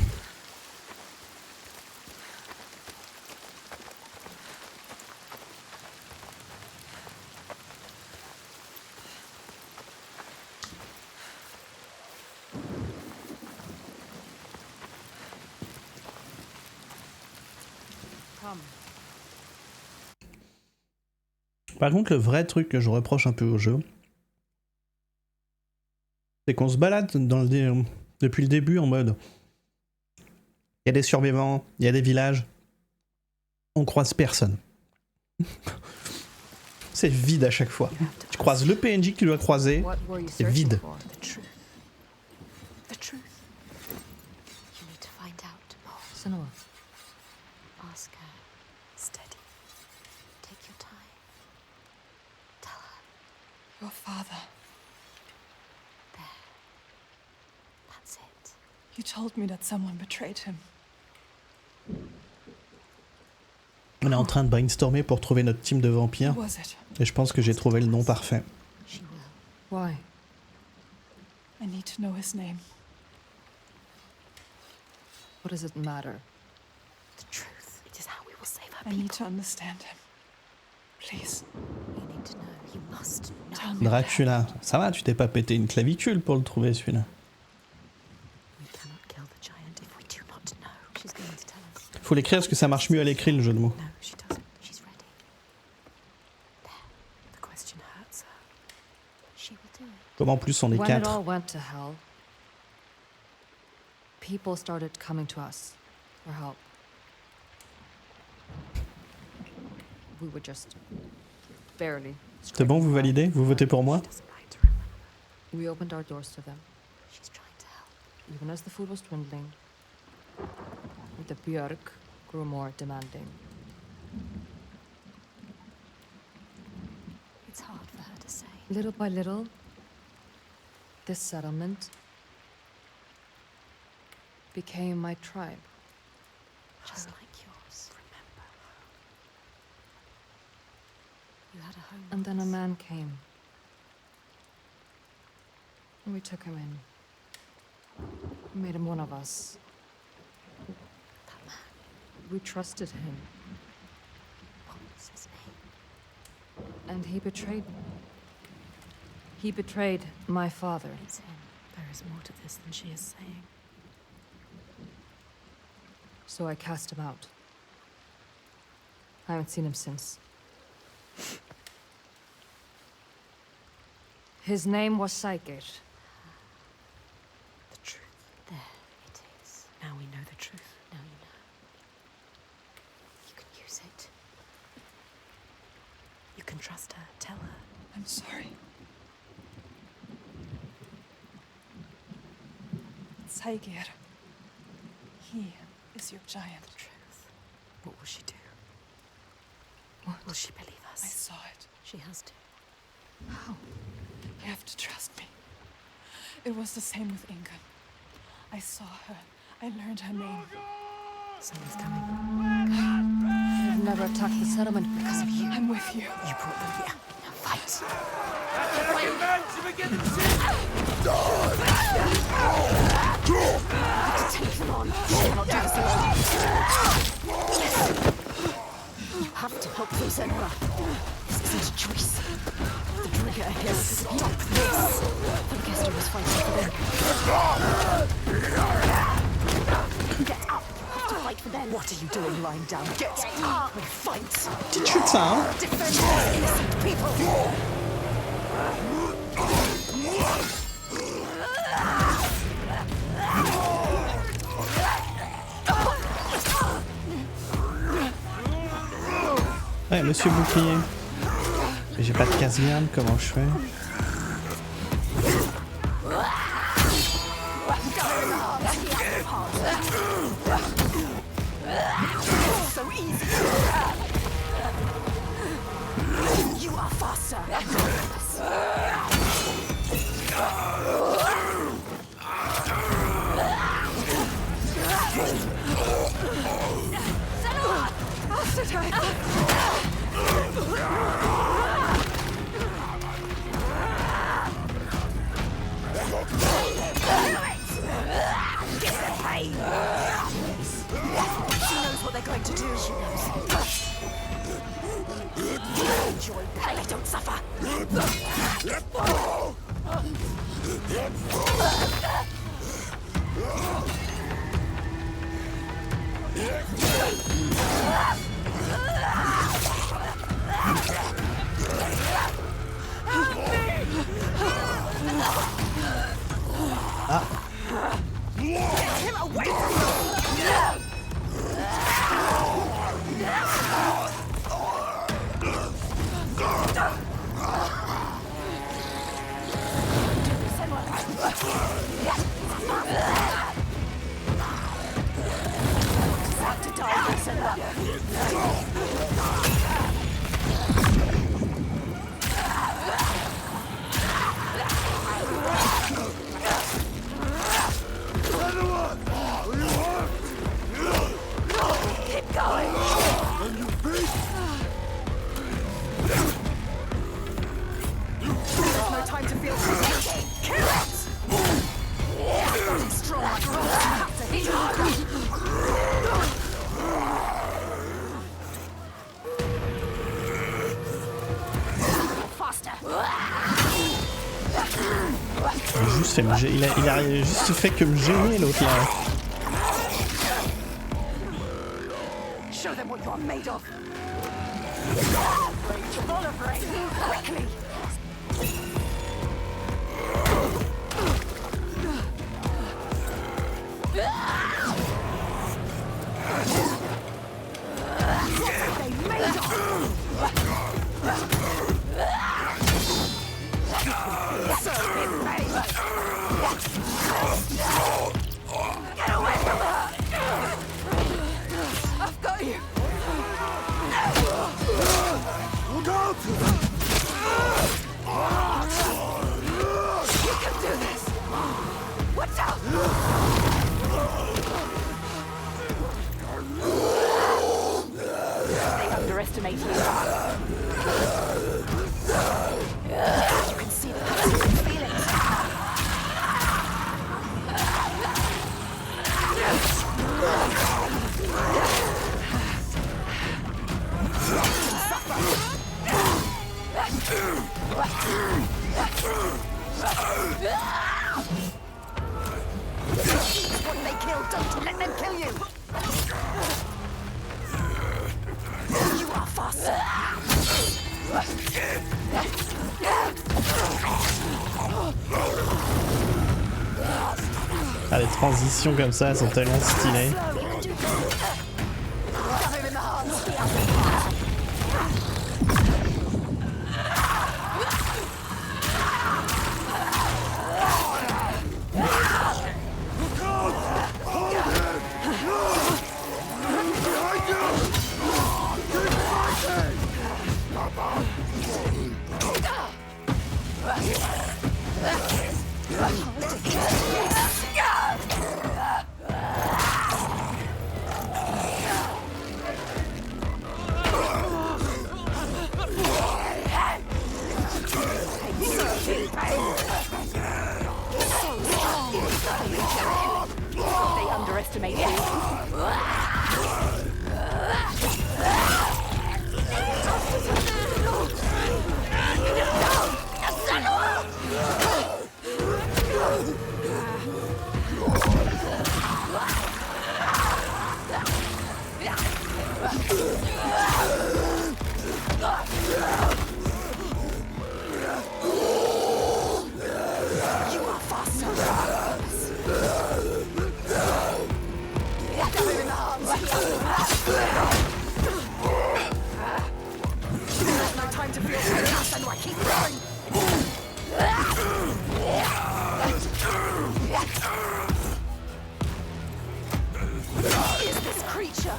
Par contre, le vrai truc que je reproche un peu au jeu, c'est qu'on se balade depuis le début en mode il y a des survivants, il y a des villages, on croise personne. C'est vide à chaque fois. Tu croises le PNJ que tu dois croiser, c'est vide. The truth. You need to find out more. Senua. Ask her. Steady. Take your time. Tell her. Your father. There. That's it. You told me that someone betrayed him. On est en train de brainstormer pour trouver notre team de vampires. Who was it? Et je pense que j'ai trouvé le nom parfait. She will. Why? I need to know his name. What does it matter? The truth. It is how we will save our I people. need to understand him. Please. You need to know. You must know. Tell me. Dracula, ça va, tu t'es pas pété une clavicule pour le trouver celui-là. We cannot kill the giant if we do not know. She's going to tell us. Faut l'écrire parce que ça marche mieux à l'écrit le jeu de mots. No, she doesn't. She's ready. There. The question hurts her. She will do it. Comme en plus on est When it 4. all went to hell, people started coming to us for help. We were just barely. C'est bon, vous validez? Vous votez pour moi? She doesn't like to remember. We opened our doors to them, She's trying to help. even as the food was dwindling. The Björk grew more demanding. It's hard for her to say. Little by little, this settlement became my tribe. Just like yours. Remember. You had a home. And then a once. man came. And we took him in. We made him one of us. That man. We trusted him. What was his name? And he betrayed me. He betrayed my father. It's him. There is more to this than she is saying. So I cast him out. I haven't seen him since. His name was Saikir. The truth. There it is. the truth. Now you know. You can use it. You can trust her. Tell her. I'm sorry. Saigir. He is your giant. The truth. What will she do? What? Will she believe us? I saw it. She has to. How? You have to trust me. It was the same with Ingun. I saw her. I learned her name. Someone's coming. They've never attacked the settlement because of you. I'm with you. You brought them here. Now fight. Take them on. You cannot do this alone. You have to help them, Senra. This isn't a choice. The trigger ahead. Stop this. Thorgester was fighting for them. Get up. You have to fight for them. What are you doing lying down? Get up and fight. Petite chute ça, hein? Defend these innocent people. Ouais, monsieur bouclier. Mais j'ai pas de casse-viande, comment je fais? So easy. You are faster. She knows what they're going to do. She knows. Enjoy pain. They don't suffer. Get him away from me! Have to die, Senra. Keep going. There's no time to feel pain. Kill it! Not strong like rocks. You have to hit harder. Faster. Il a juste fait que me gêner l'autre là. Show them what you're made of. Rage, full of rage. Quickly. They made of. So in vain. Get away from her! I've got you! Look out! You can do this! Watch out! They underestimate you. You can see the pain, you can feel it. What they kill, don't let them kill you! You are faster! les transitions comme ça sont tellement stylées. They underestimate you. Is this creature?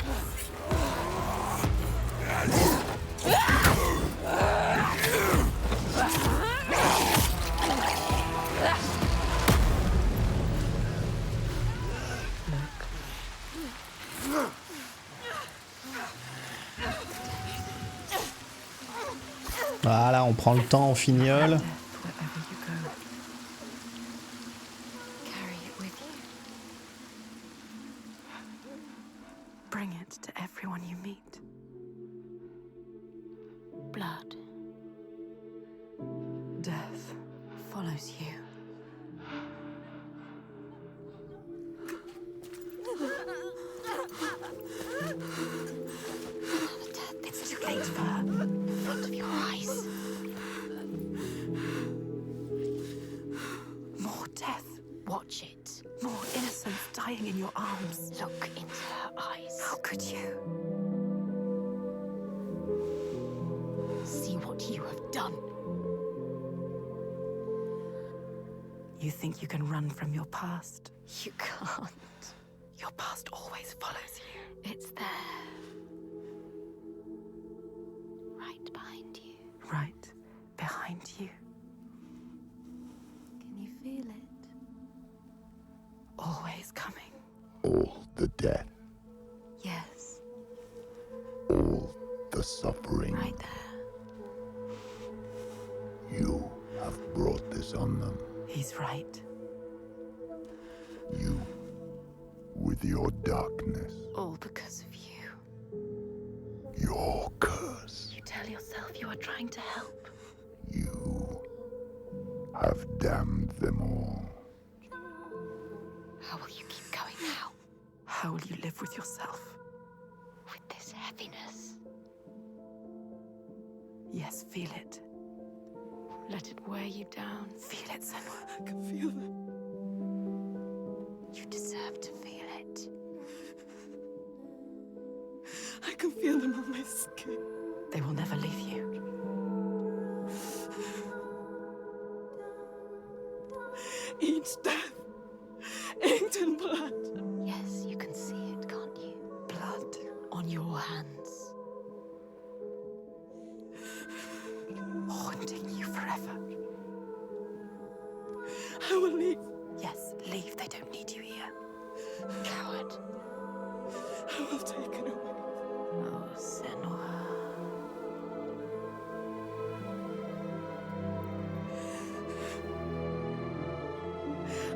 Voilà, on prend le temps, on fignole. Wherever you go, carry it with you. Bring it to everyone you meet. Blood. Death follows you. It's too late for her. In front of your eyes. More death. Watch it. More innocence dying in your arms. Look into her eyes. How could you? See what you have done. You think you can run from your past? You can't. Your past always follows you. It's there. Right behind you. Right behind you. Can you feel it? Always coming. All the death, Yes. all the suffering. Right there. You have brought this on them. He's right. You, with your darkness, All because of you. your curse. You tell yourself you are trying to help. You have damned them all. How will you keep going now? How will you live with yourself? With this heaviness. Yes, feel it. Let it weigh you down. Feel it, Senua. I can feel it. You deserve to feel it. I can feel them on my skin. They will never leave you. Each death inked in blood. Yes, you can see it, can't you? Blood. On your hands. Haunting you forever. I will leave. Yes, leave. They don't need you here. Coward. I will take it away. Oh, Senua.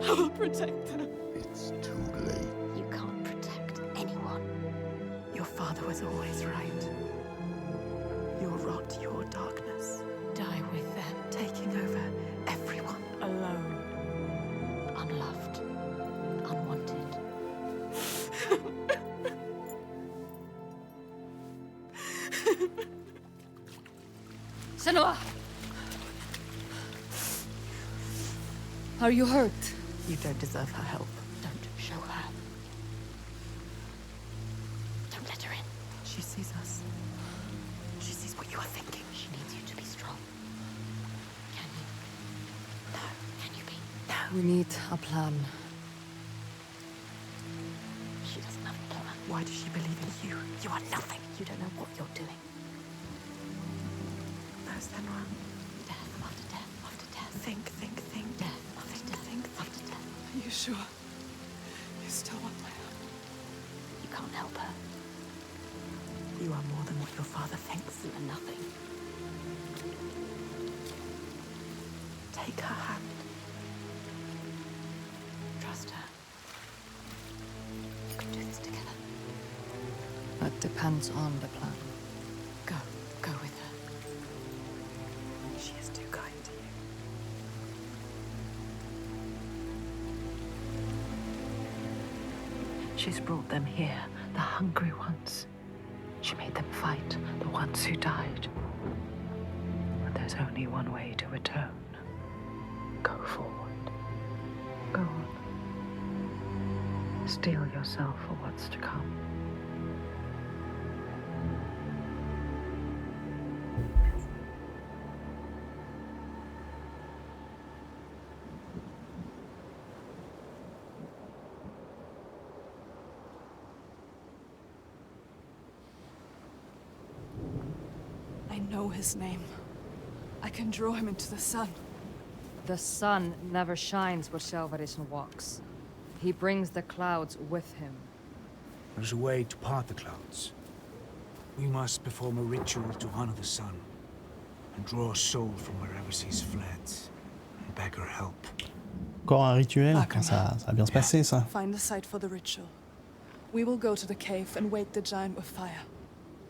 I will protect them. It's too late. You can't protect anyone. Your father was always right. Your rot, your darkness, Die with them. taking over everyone. Alone. Unloved. Unwanted. Senua! Are you hurt? You don't deserve her help. Don't. We need a plan. She doesn't have a plan. Why does she believe in you? You are nothing. You don't know what you're doing. There's then one. Death after death after death. Think. Death after death after death. Are you sure? You still want my help? You can't help her. You are more than what your father thinks. You are nothing. Take her hand. Trust her. You can do this together. That depends on the plan. Go with her. She is too kind to you. She's brought them here, the hungry ones. She made them fight, the ones who died. But there's only one way to atone. Go forward. Go on. Steel yourself for what's to come. I know his name. I can draw him into the sun. The sun never shines where Skelvarisn walks. He brings the clouds with him. There's a way to part the clouds. We must perform a ritual to honor the sun and draw a soul from wherever she's fled and beg her help. Encore un rituel, ça va bien se passer ça. Find the site for the ritual. We will go to the cave and wake the giant with fire.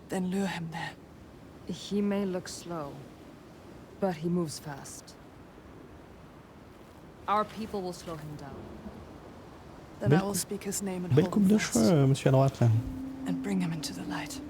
Then lure him there. He may look slow, but he moves fast. Our people will slow him down. Then I will speak his name and Belle hold coupe him de fast. cheveux, monsieur à droite là. And bring him into the light.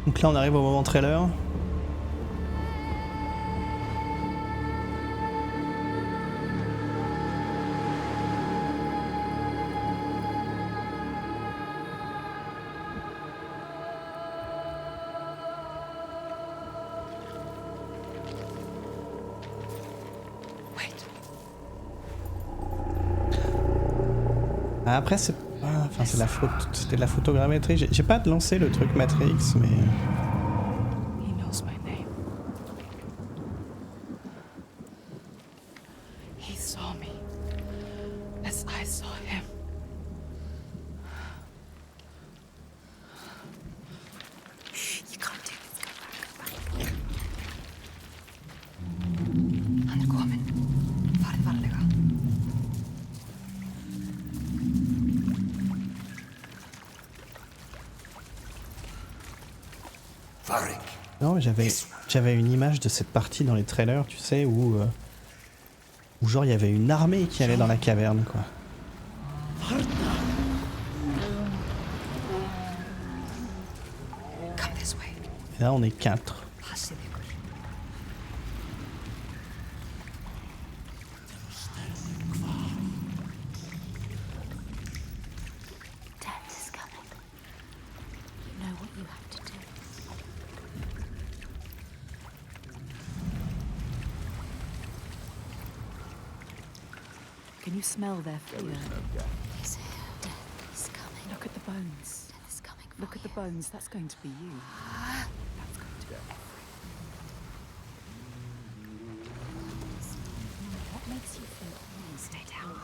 Donc là on arrive au moment trailer. Après c'est pas... Enfin c'est la faute... C'était de la photogrammétrie. J'ai pas lancé le truc Matrix mais... He knows my name. He saw me as I saw him. You can't do this. Go back. Hann kominn. Farið varlega. Non, mais j'avais une image de cette partie dans les trailers, tu sais, où genre il y avait une armée qui allait dans la caverne, quoi. Come this way. Et là, on est 4. Passið ykkur. Death is coming. You know what you have to do. Can you smell their fear? He's here. Death is coming. Look at the bones. Death is coming for Look at the you. bones. That's going to be you. That's going to be What makes you think you stay down?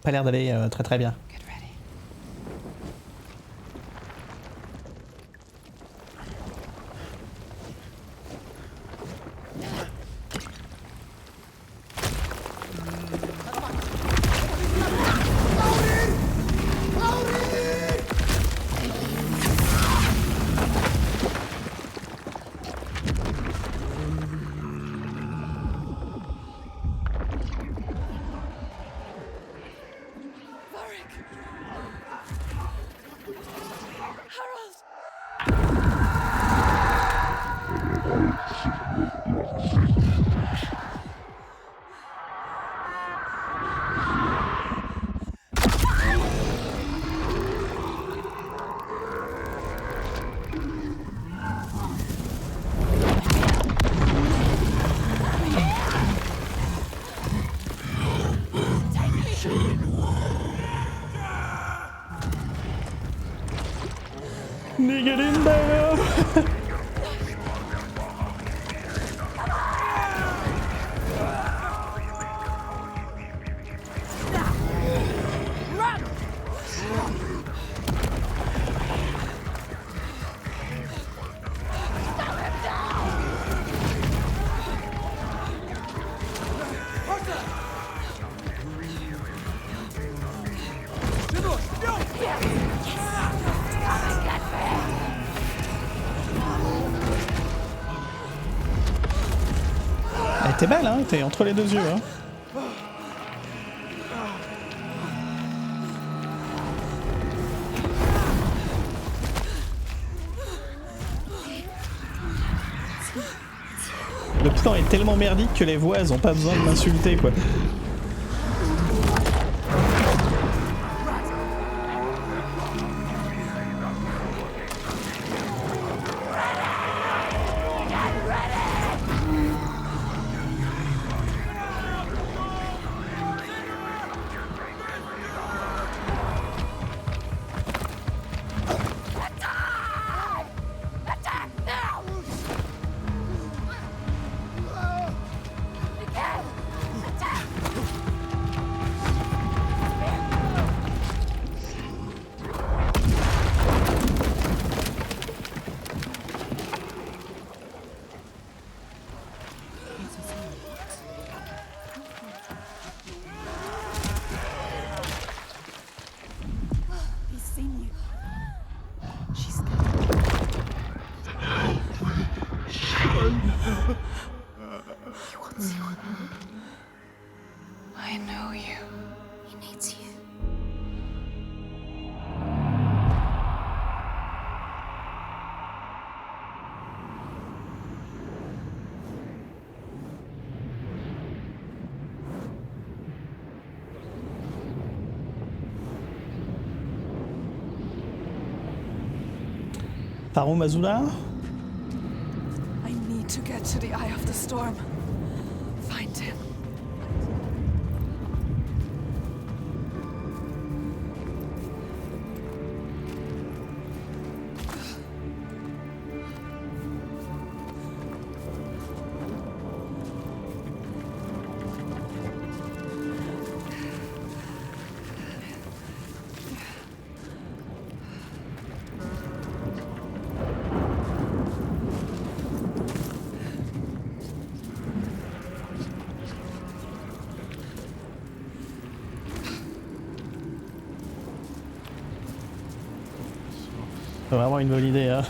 pas l'air d'aller très très bien. Get in there! T'es belle, hein, t'es entre les deux yeux. Hein. Le plan est tellement merdique que les voix elles ont pas besoin de m'insulter quoi. I know you. He needs you. Taro Mazula? I need to get to the Eye of the Storm. Find him. C'est vraiment une bonne idée, hein.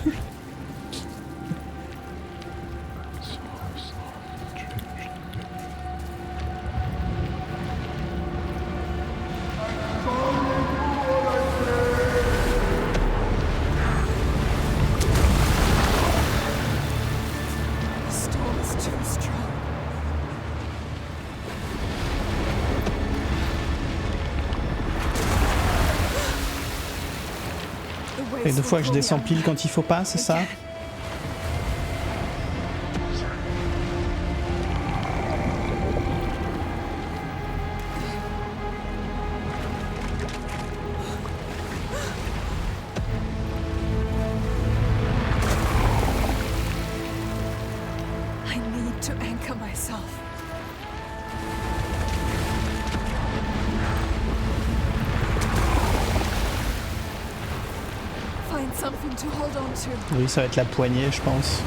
The storm is too strong. Et deux fois que je descends pile quand il faut pas, c'est ça? I need to anchor myself. something to hold on to. Oui, ça va être la poignée, je pense.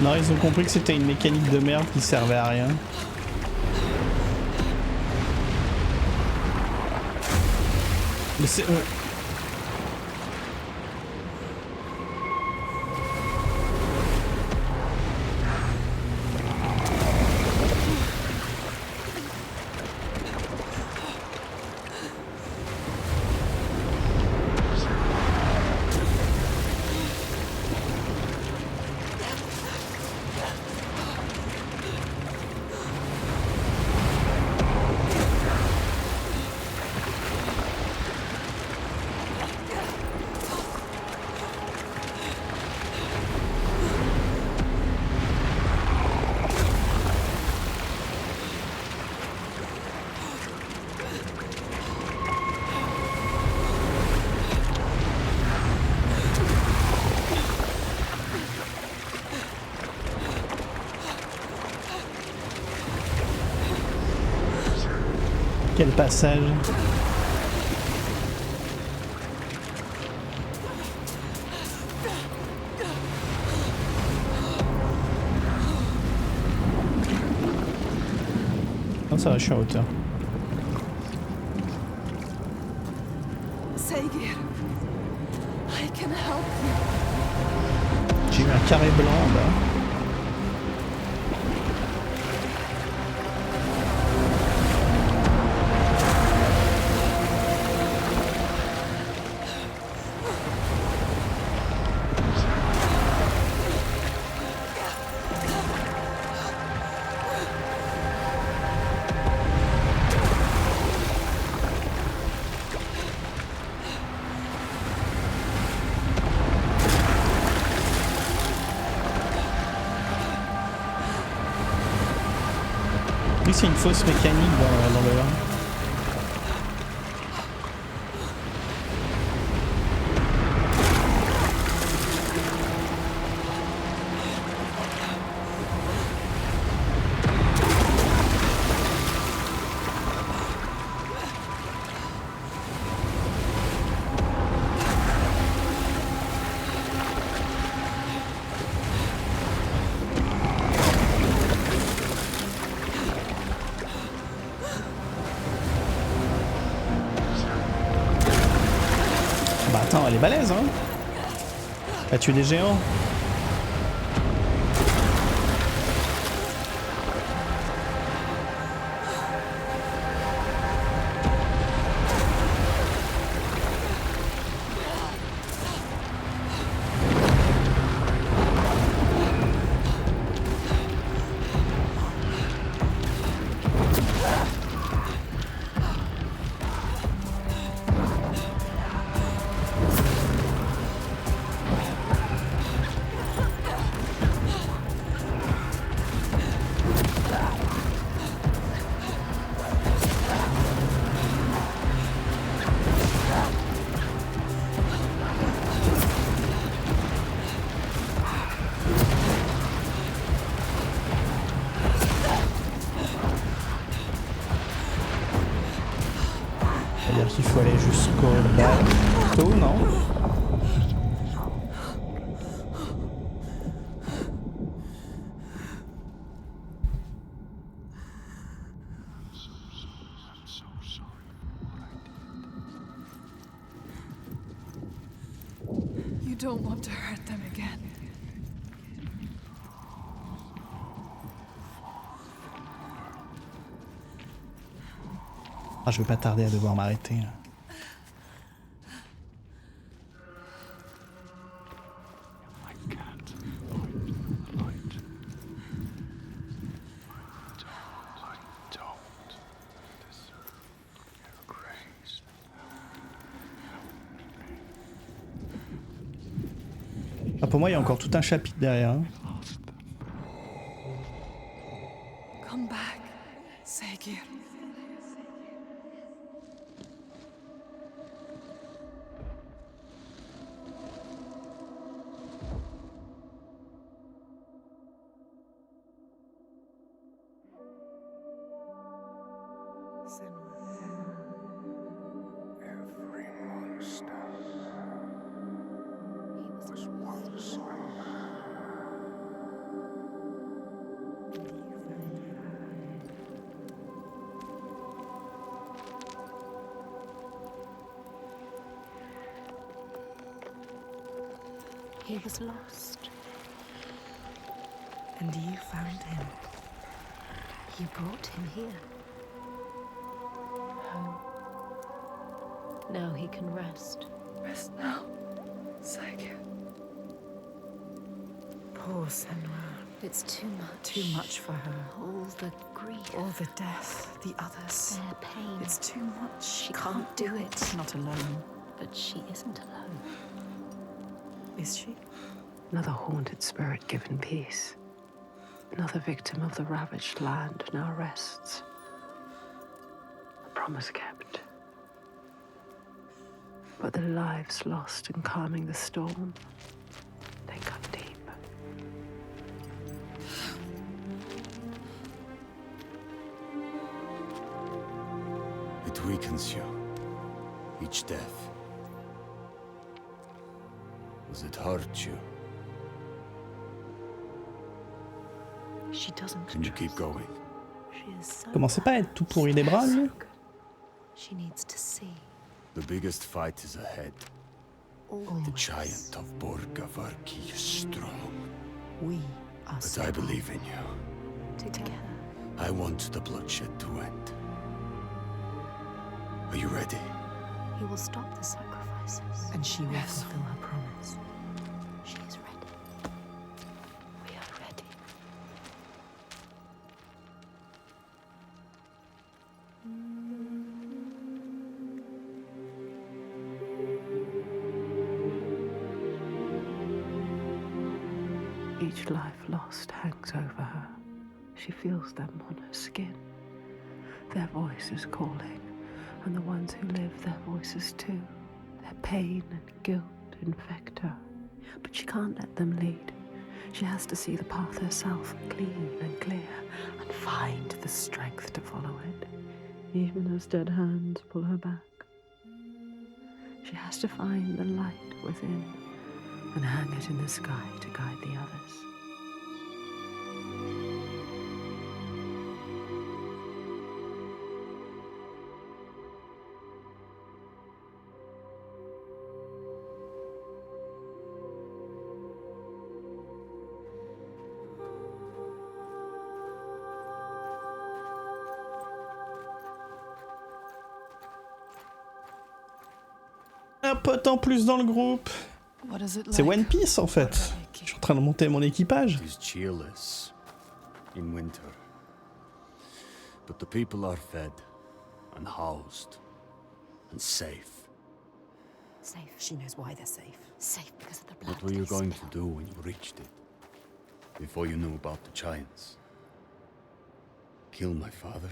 Non, ils ont compris que c'était une mécanique de merde qui servait à rien. Mais c'est... Quel passage. Non, ça va, je suis en hauteur. Saegir, I can help you. J'ai eu un carré blanc en bas. C'est une fausse mécanique dans le 1. Attends, elle est balèze, hein. Elle a tué des géants. C'est-à-dire qu'il faut aller jusqu'au bateau, non? You don't want to hurt them again. Ah, je vais pas tarder à devoir m'arrêter. pour moi, il y a encore tout un chapitre derrière. Hein. Come back, Saegir. Every monster was once a man. He was lost. And you found him. You brought him here. Home. Now he can rest. Rest now, Saegir. Poor Senua. It's too much. Too much for her. All the grief. All the death, the others. Their pain. It's too much. She can't do it. Not alone. But she isn't alone. Is she? Another haunted spirit given peace. Another victim of the ravaged land now rests. A promise kept. But the lives lost in calming the storm, they cut deep. It weakens you. Each death. Does it hurt you? She doesn't Can you keep going? She is so Commencez pas à être tout pourri des bras, lui. She needs to see. The biggest fight is ahead. Always. The giant of Borgavarki is strong. We are But I believe in you. together. I want the bloodshed to end. Are you ready? He will stop the sacrifices. And she will Yes. fulfill her promise. She is ready. We are ready. Each life lost hangs over her. She feels them on her skin. Their voices calling, and the ones who live, their voices too. Their pain and guilt infect her. But she can't let them lead. She has to see the path herself, clean and clear, and find the strength to follow it, even as dead hands pull her back. She has to find the light within and hang it in the sky to guide the others. Un pote en plus dans le groupe. What is it C'est like? One Piece en fait. Je suis en train de monter mon équipage. It is cheerless in winter. But the people are fed and housed and safe. Safe. She knows why they're safe. Safe because of the blood. What were you they going spill. to do when you reached it? Before you knew about the giants? Kill my father?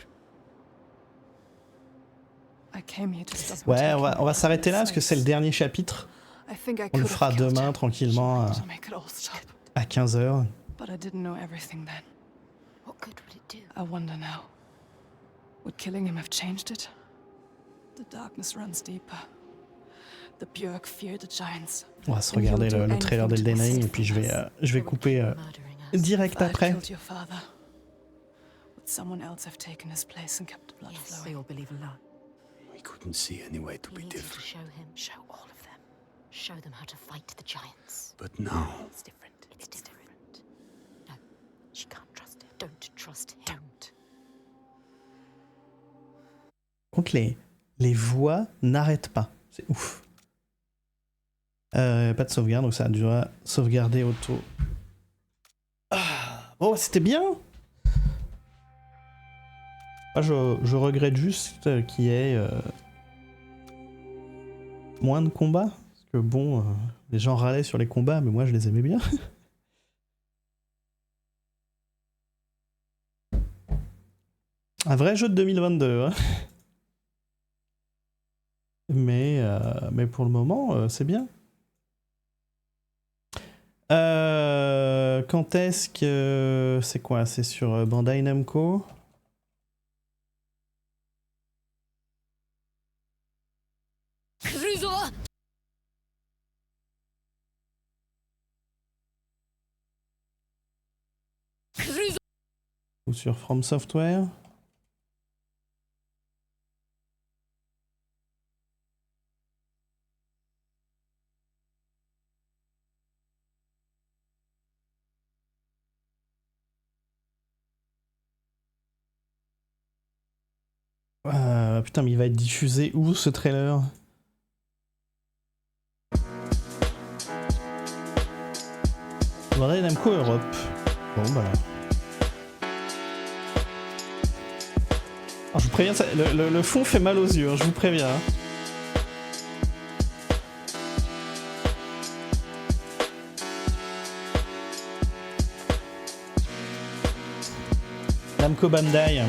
I came here to stop Ouais, attacking on va s'arrêter là parce que c'est le slaves. dernier chapitre. I think I On le could have fera killed demain him tranquillement to make it all stop. à 15h. But I didn't know everything then. What good would it do? I wonder now. Would killing him have changed it? The darkness runs deeper. The Björk fear the giants. On va se regarder le trailer d'Elden Ring et puis je vais couper direct If I après. killed your father, would someone else have taken his place and kept the blood Yes, flowing? they all believe in love. We couldn't see any way to We be need you to different. show him. Show all of them. Show them how to fight the giants. But now, It's different. It's different. No, she can't trust him. Don't trust him. Don't. Contre les voix n'arrêtent pas. C'est ouf. Pas de sauvegarde, donc ça doit sauvegarder auto. Ah, bon, c'était bien. Moi, je regrette juste qu'il y ait moins de combats. que bon, les gens râlaient sur les combats, mais moi je les aimais bien. Un vrai jeu de 2022, hein. Mais pour le moment, c'est bien. Quand est-ce que... C'est quoi? C'est sur Bandai Namco? Ou sur From Software? Putain, mais il va être diffusé où ce trailer? Bandai Namco Europe. Bon bah. Alors, je vous préviens, le fond fait mal aux yeux, hein, je vous préviens. Hein. Namco Bandai.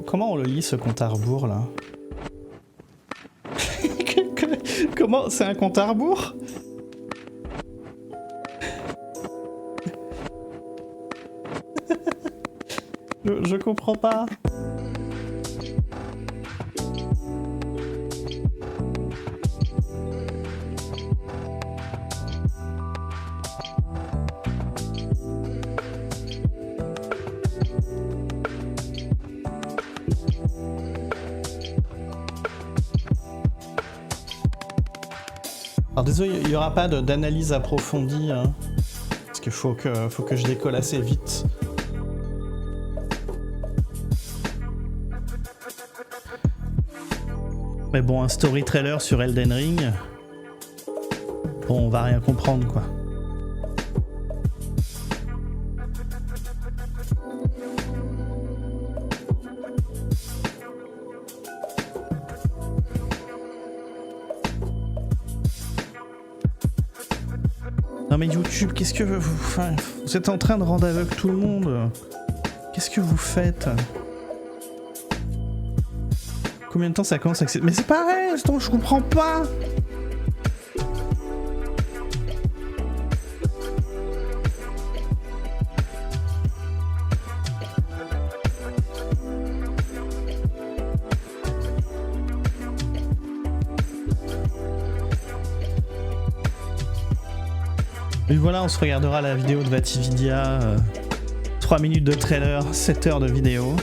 Comment on le lit ce compte à rebours là? Comment? C'est un compte à rebours? je comprends pas. Alors désolé, il n'y aura pas d'analyse approfondie, hein, parce qu'il faut que je décolle assez vite. Mais bon, un story trailer sur Elden Ring, bon, on va rien comprendre quoi. Non mais YouTube, qu'est-ce que vous... Enfin, vous êtes en train de rendre aveugle tout le monde. Qu'est-ce que vous faites? Combien de temps ça commence à... Mais c'est pareil, je comprends pas. Et voilà, on se regardera la vidéo de Vatividia. 3 minutes de trailer, 7 heures de vidéo.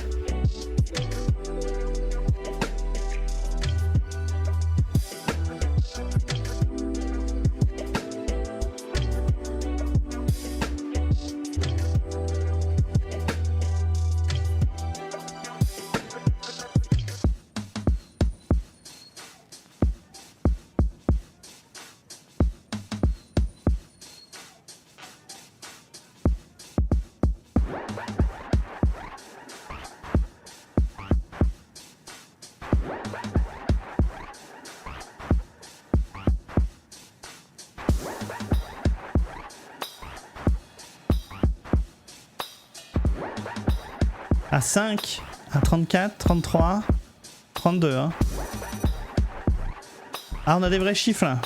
À 5, à 34, 33, 32. Hein. Ah, on a des vrais chiffres là.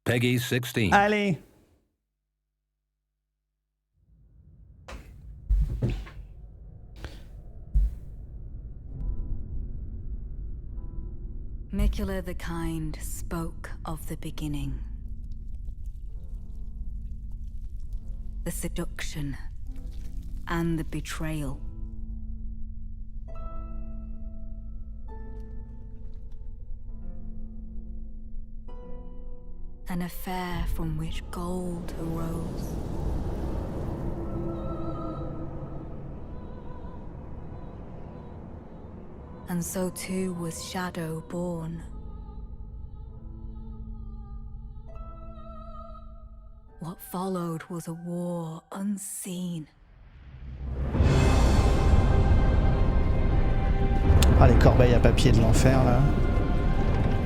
Peggy 16. Allez. Mikula the Kind spoke of the beginning. The seduction and the betrayal. An affair from which gold arose. And so too was Shadow born. What followed was a war unseen. Ah, les corbeilles à papier de l'enfer, là.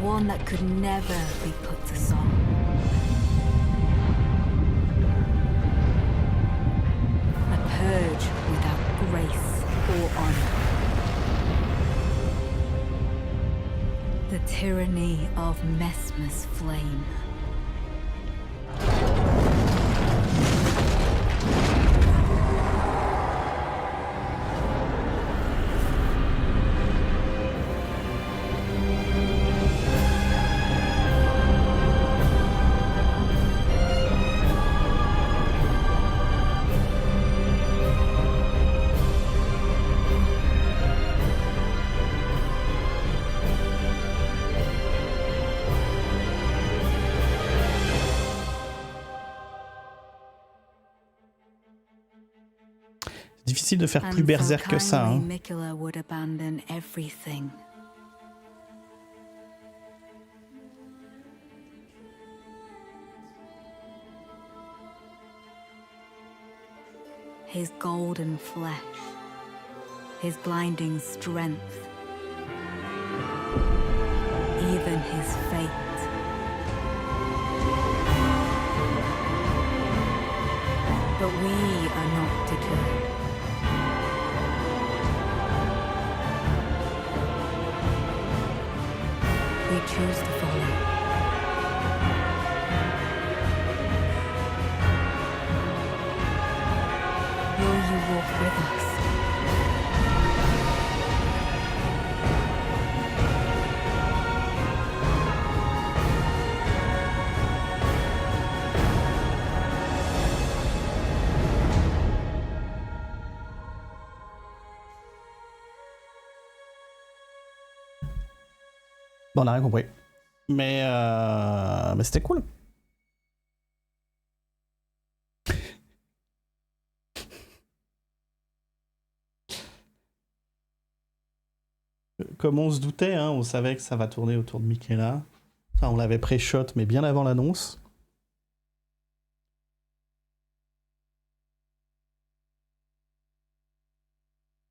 One that could never be put to song. A purge without grace or honor. The tyranny of Messmer's flame. Difficile de faire plus berserk que ça. Hein. Mikula would abandon everything. His golden flesh, his blinding strength, even his fate. But we are not deterred. We choose to follow. Will you walk with us? Bon, on n'a rien compris. Mais c'était cool. Comme on se doutait, hein, on savait que ça va tourner autour de Michaela. Enfin, on l'avait pré-shot, mais bien avant l'annonce.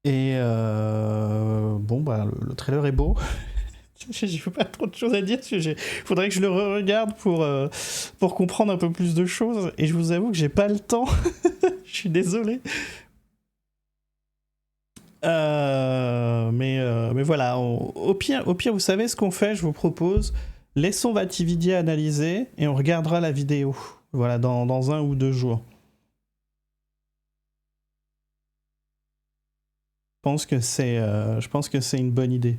Et bon, bah, le trailer est beau. J'ai pas trop de choses à dire. Faudrait que je le re-regarde pour comprendre un peu plus de choses. Et je vous avoue que j'ai pas le temps. Je suis désolé. Mais voilà. Au pire, vous savez ce qu'on fait. Je vous propose. Laissons Vatividia analyser et on regardera la vidéo. Voilà, dans 1 ou 2 jours. Je pense que c'est une bonne idée.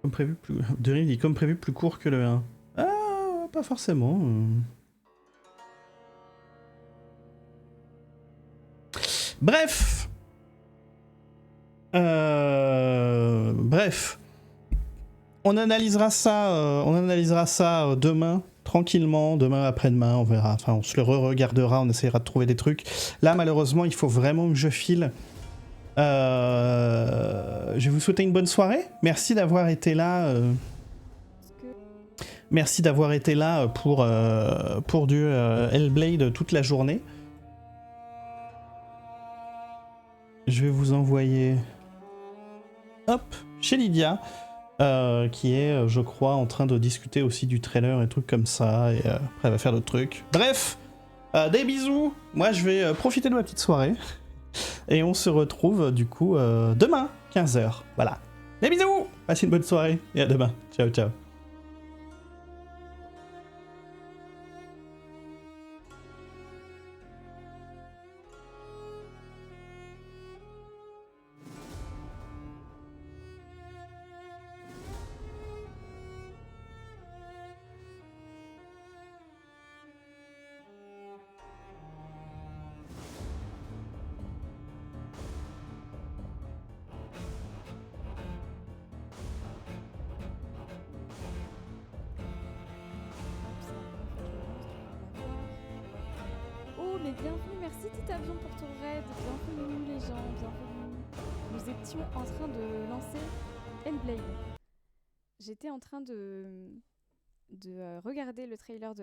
Comme prévu, Derim dit comme prévu plus court que le 1. Ah, pas forcément. Bref. Bref. On analysera ça demain, tranquillement, demain après-demain, on verra. Enfin, on se le re-regardera, on essaiera de trouver des trucs. Là, malheureusement, il faut vraiment que je file. Je vais vous souhaiter une bonne soirée. Merci d'avoir été là. Merci d'avoir été là pour du Hellblade toute la journée. Je vais vous envoyer... Hop, chez Lydia. qui est, je crois, en train de discuter aussi du trailer et trucs comme ça, et après elle va faire d'autres trucs. Bref, des bisous, moi je vais profiter de ma petite soirée, et on se retrouve du coup demain, 15h, voilà. Des bisous, passez une bonne soirée, et à demain, ciao ciao. Oh, mais bienvenue, merci Titavion pour ton raid. Bienvenue les gens, bienvenue. Nous étions en train de lancer Hellblade. J'étais en train de regarder le trailer de